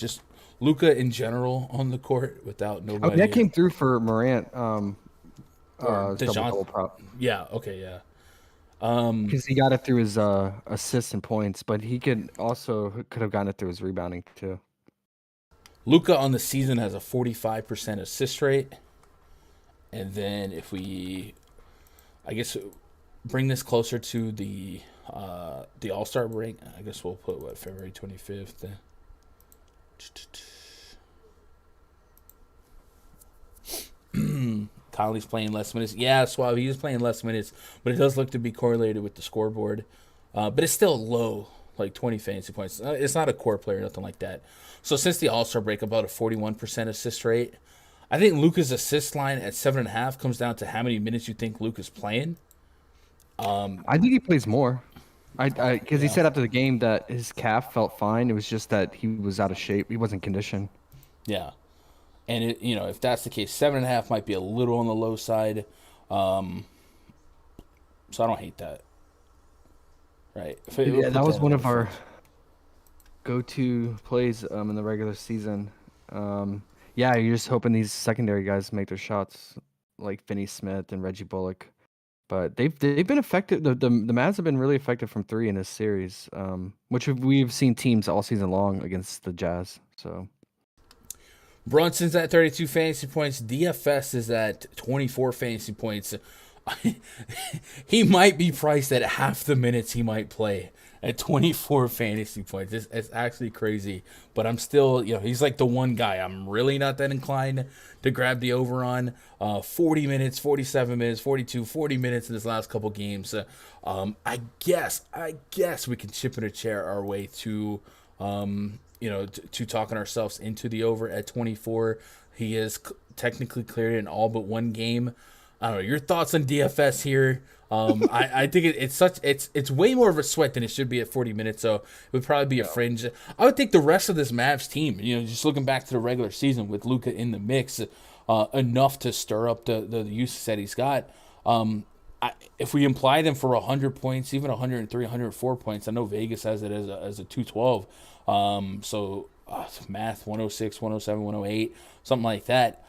in general on the court without nobody. That came through for Morant. DeJounte prop. Yeah. Okay. Yeah. Because he got it through his assists and points, but he could have gotten it through his rebounding too. Luka on the season has a 45% assist rate, and then if we, I guess, bring this closer to the All-Star break, I guess we'll put February 25th. Conley's playing less minutes. Yeah, Swab, he is playing less minutes, but it does look to be correlated with the scoreboard. But it's still low, like 20 fantasy points. It's not a core player, nothing like that. So since the All-Star break, about a 41% assist rate. I think Luka's assist line at 7.5 comes down to how many minutes you think Luka's playing. I think he plays more. Because he said after the game that his calf felt fine. It was just that he was out of shape. He wasn't conditioned. Yeah. And if that's the case, 7.5 might be a little on the low side. So I don't hate that. Right. Yeah, that was one of our go-to plays in the regular season. You're just hoping these secondary guys make their shots, like Finney Smith and Reggie Bullock. But they've been effective. The Mavs have been really effective from 3 in this series, which we've seen teams all season long against the Jazz. So Brunson's at 32 fantasy points. DFS is at 24 fantasy points. He might be priced at half the minutes he might play at 24 fantasy points. It's actually crazy. But I'm still, he's like the one guy I'm really not that inclined to grab the over on. 40 minutes, 47 minutes, 42, 40 minutes in his last couple games. I guess we can chip in a chair our way to to talking ourselves into the over at 24. He is technically cleared in all but one game. I don't know your thoughts on DFS here. I think it's way more of a sweat than it should be at 40 minutes. So it would probably be a fringe. I would think the rest of this Mavs team, just looking back to the regular season with Luka in the mix, enough to stir up the uses that he's got. If we imply them for 100 points, even 103, 104 points, I know Vegas has it as a 212. So math 106, 107, 108, something like that.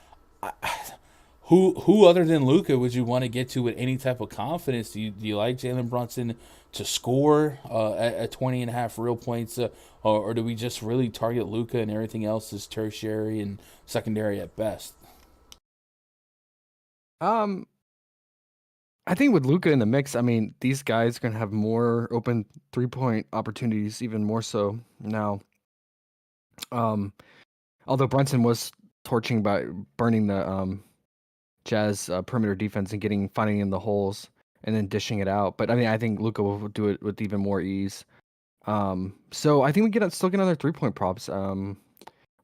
Who other than Luka would you want to get to with any type of confidence? Do you like Jalen Brunson to score at 20 and a half real points, or do we just really target Luka and everything else is tertiary and secondary at best? I think with Luka in the mix, I mean, these guys are going to have more open 3-point opportunities, even more so now. Although Brunson was torching by burning the Jazz perimeter defense and finding in the holes and then dishing it out. But I mean, I think Luka will do it with even more ease. So I think we still get another 3-point props.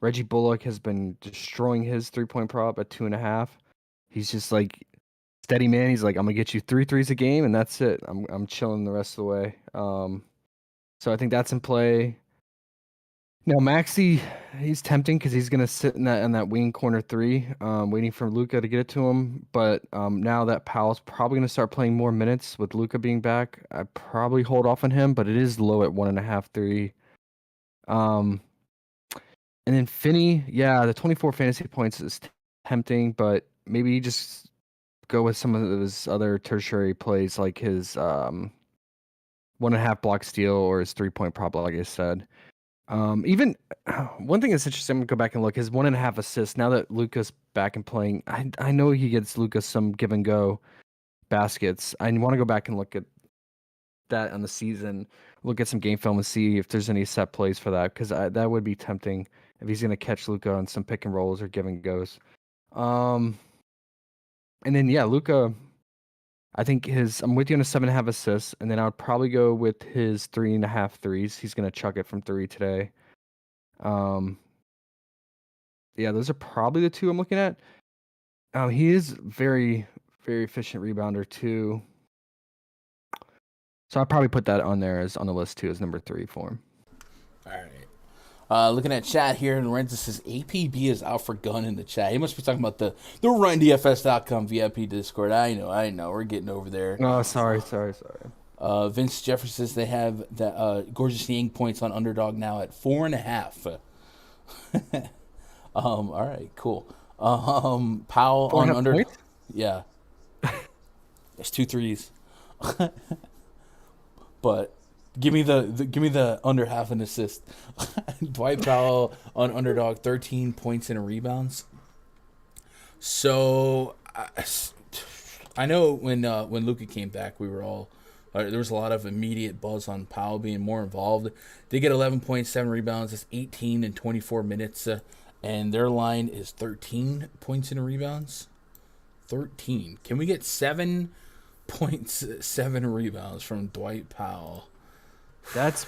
Reggie Bullock has been destroying his 3-point prop at 2.5. He's just like steady man. He's like, I'm gonna get you 3 threes a game, and that's it. I'm chilling the rest of the way. So I think that's in play. Now Maxey, he's tempting because he's gonna sit in that wing corner 3, waiting for Luka to get it to him. But now that Powell's probably gonna start playing more minutes with Luka being back, I probably hold off on him. But it is low at 1.5, 3. And then Finney, yeah, the 24 fantasy points is tempting, but maybe you just go with some of his other tertiary plays, like his 1.5 block steal or his 3-point prop, like I said. Even one thing that's interesting, I'm gonna go back and look, his 1.5 assists. Now that Luka's back and playing, I know he gets Luka some give and go baskets. I want to go back and look at that on the season, look at some game film and see if there's any set plays for that, because that would be tempting if he's gonna catch Luka on some pick and rolls or give and goes. And then Luka, I think I'm with you on a 7.5 assists, and then I would probably go with his 3.5 threes. He's gonna chuck it from 3 today. Those are probably the two I'm looking at. He is very, very efficient rebounder too. So I'll probably put that on the list too as number 3 for him. All right. Looking at chat here, Lorenzo says APB is out for gun in the chat. He must be talking about the RunDFS.com VIP Discord. I know. We're getting over there. Oh, sorry. Vince Jeffers says they have the Gorgeous Yang points on Underdog now at 4.5. All right, cool. Powell on Underdog. Yeah. There's 2 threes. But give me the under half an assist. Dwight Powell on Underdog, 13 points and rebounds. So I know when Luka came back, we were all there was a lot of immediate buzz on Powell being more involved. They get 11.7 rebounds. That's 18 in 24 minutes, and their line is 13 points and rebounds. 13. Can we get 7.7 rebounds from Dwight Powell? That's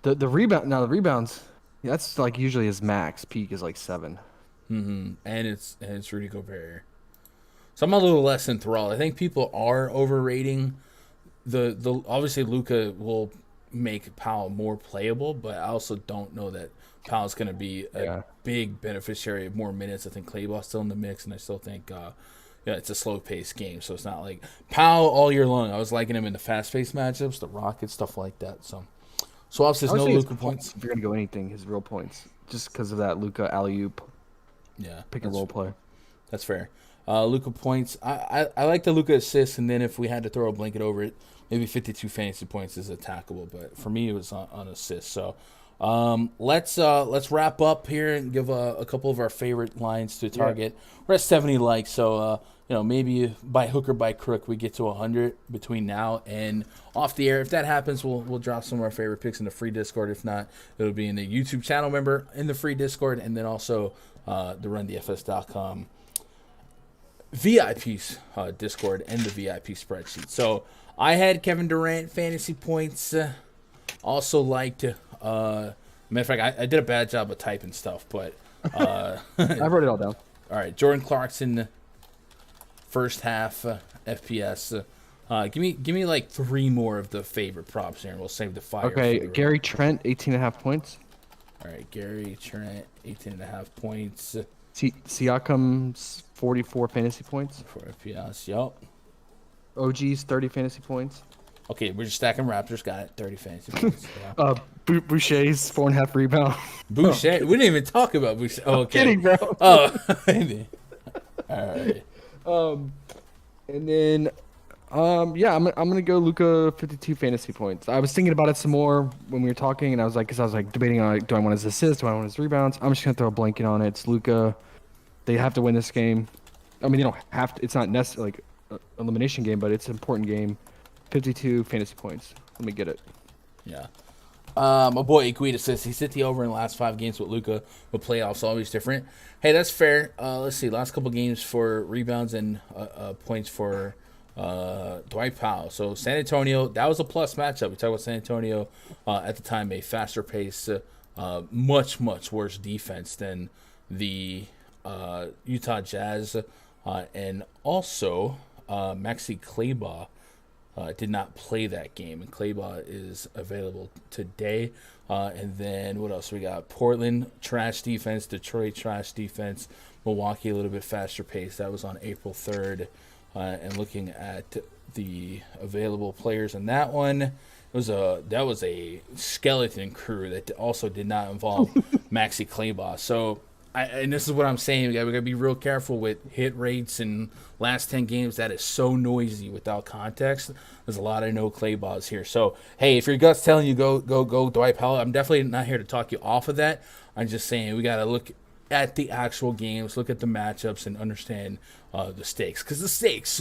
the rebound. Now the rebounds, that's like usually his max peak is like 7. Mm-hmm. And it's Rudy Gobert. So I'm a little less enthralled. I think people are overrating the obviously Luka will make Powell more playable, but I also don't know that Powell's going to be a big beneficiary of more minutes. I think Claybourne's still in the mix, and I still think it's a slow-paced game, so it's not like Powell all year long. I was liking him in the fast-paced matchups, the Rockets, stuff like that. So Swap says no Luka points. If you're going to go anything, his real points, just because of that Luka alley-oop pick and roll play. That's fair. Luka points. I like the Luka assists, and then if we had to throw a blanket over it, maybe 52 fantasy points is attackable. But for me, it was on assists. So let's wrap up here and give a couple of our favorite lines to target. We're at 70 likes, so maybe by hook or by crook we get to 100 between now and off the air. If that happens, we'll drop some of our favorite picks in the free Discord. If not, it'll be in the YouTube channel member in the free Discord, and then also the RunDFS.com VIP's Discord and the VIP spreadsheet. So I had Kevin Durant fantasy points. Also liked. Matter of fact, I did a bad job of typing stuff, but I wrote it all down. All right, Jordan Clarkson first half FPS. Give me like 3 more of the favorite props here, and we'll save the fire. Okay, Gary Trent, 18.5 points. All right, Gary Trent, 18.5 points. Siakam's 44 fantasy points. 4 FPS, yup. OG's 30 fantasy points. Okay, we're just stacking Raptors. Got it, 30 fantasy points. Yeah. Boucher's 4.5 rebound. Boucher, we didn't even talk about Boucher. Oh, okay. I'm kidding, bro. Oh, all right. And then, yeah, I'm gonna go Luka 52 fantasy points. I was thinking about it some more when we were talking, and I was like debating on, do I want his assists, do I want his rebounds? I'm just gonna throw a blanket on it. It's Luka. They have to win this game. I mean, they don't have to. It's not necessarily like an elimination game, but it's an important game. 52 fantasy points. Let me get it. Yeah. My boy Iguita says he's hit the over in the last 5 games with Luka, but playoffs always different. Hey, that's fair. Let's see. Last couple games for rebounds and points for Dwight Powell. So San Antonio, that was a plus matchup. We talked about San Antonio at the time, a faster pace, much worse defense than the Utah Jazz, and also Maxi Kleber did not play that game, and Kleber is available today. And then what else we got? Portland, trash defense. Detroit, trash defense. Milwaukee, a little bit faster pace. That was on April 3rd. And looking at the available players in that one, that was a skeleton crew that also did not involve Maxi Kleber. So, and this is what I'm saying. We gotta be real careful with hit rates and last 10 games. That is so noisy without context. There's a lot of no Kleybers here. So, hey, if your gut's telling you go Dwight Powell, I'm definitely not here to talk you off of that. I'm just saying we gotta look at the actual games, look at the matchups, and understand the stakes, because the stakes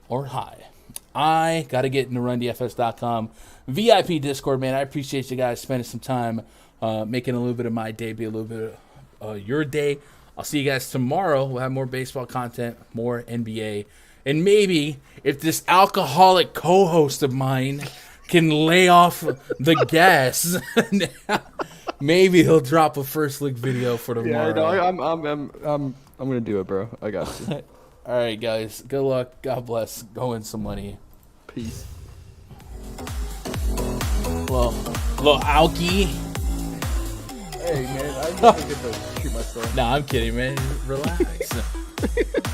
are high. I got to get into rundfs.com VIP Discord, man. I appreciate you guys spending some time making a little bit of my day be a little bit of your day. I'll see you guys tomorrow. We'll have more baseball content, more NBA, and maybe if this alcoholic co-host of mine can lay off the gas, maybe he'll drop a first look video for tomorrow. Yeah, no, I'm gonna do it, bro. I got you. All right, guys. Good luck. God bless. Go win some money. Peace. Little Alki. Hey, man. I just get to shoot myself. Nah, I'm kidding, man. Relax.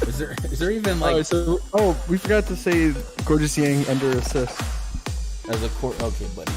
Is there even like? We forgot to say Gorgeous Yang under assist. As a court. Okay, buddy.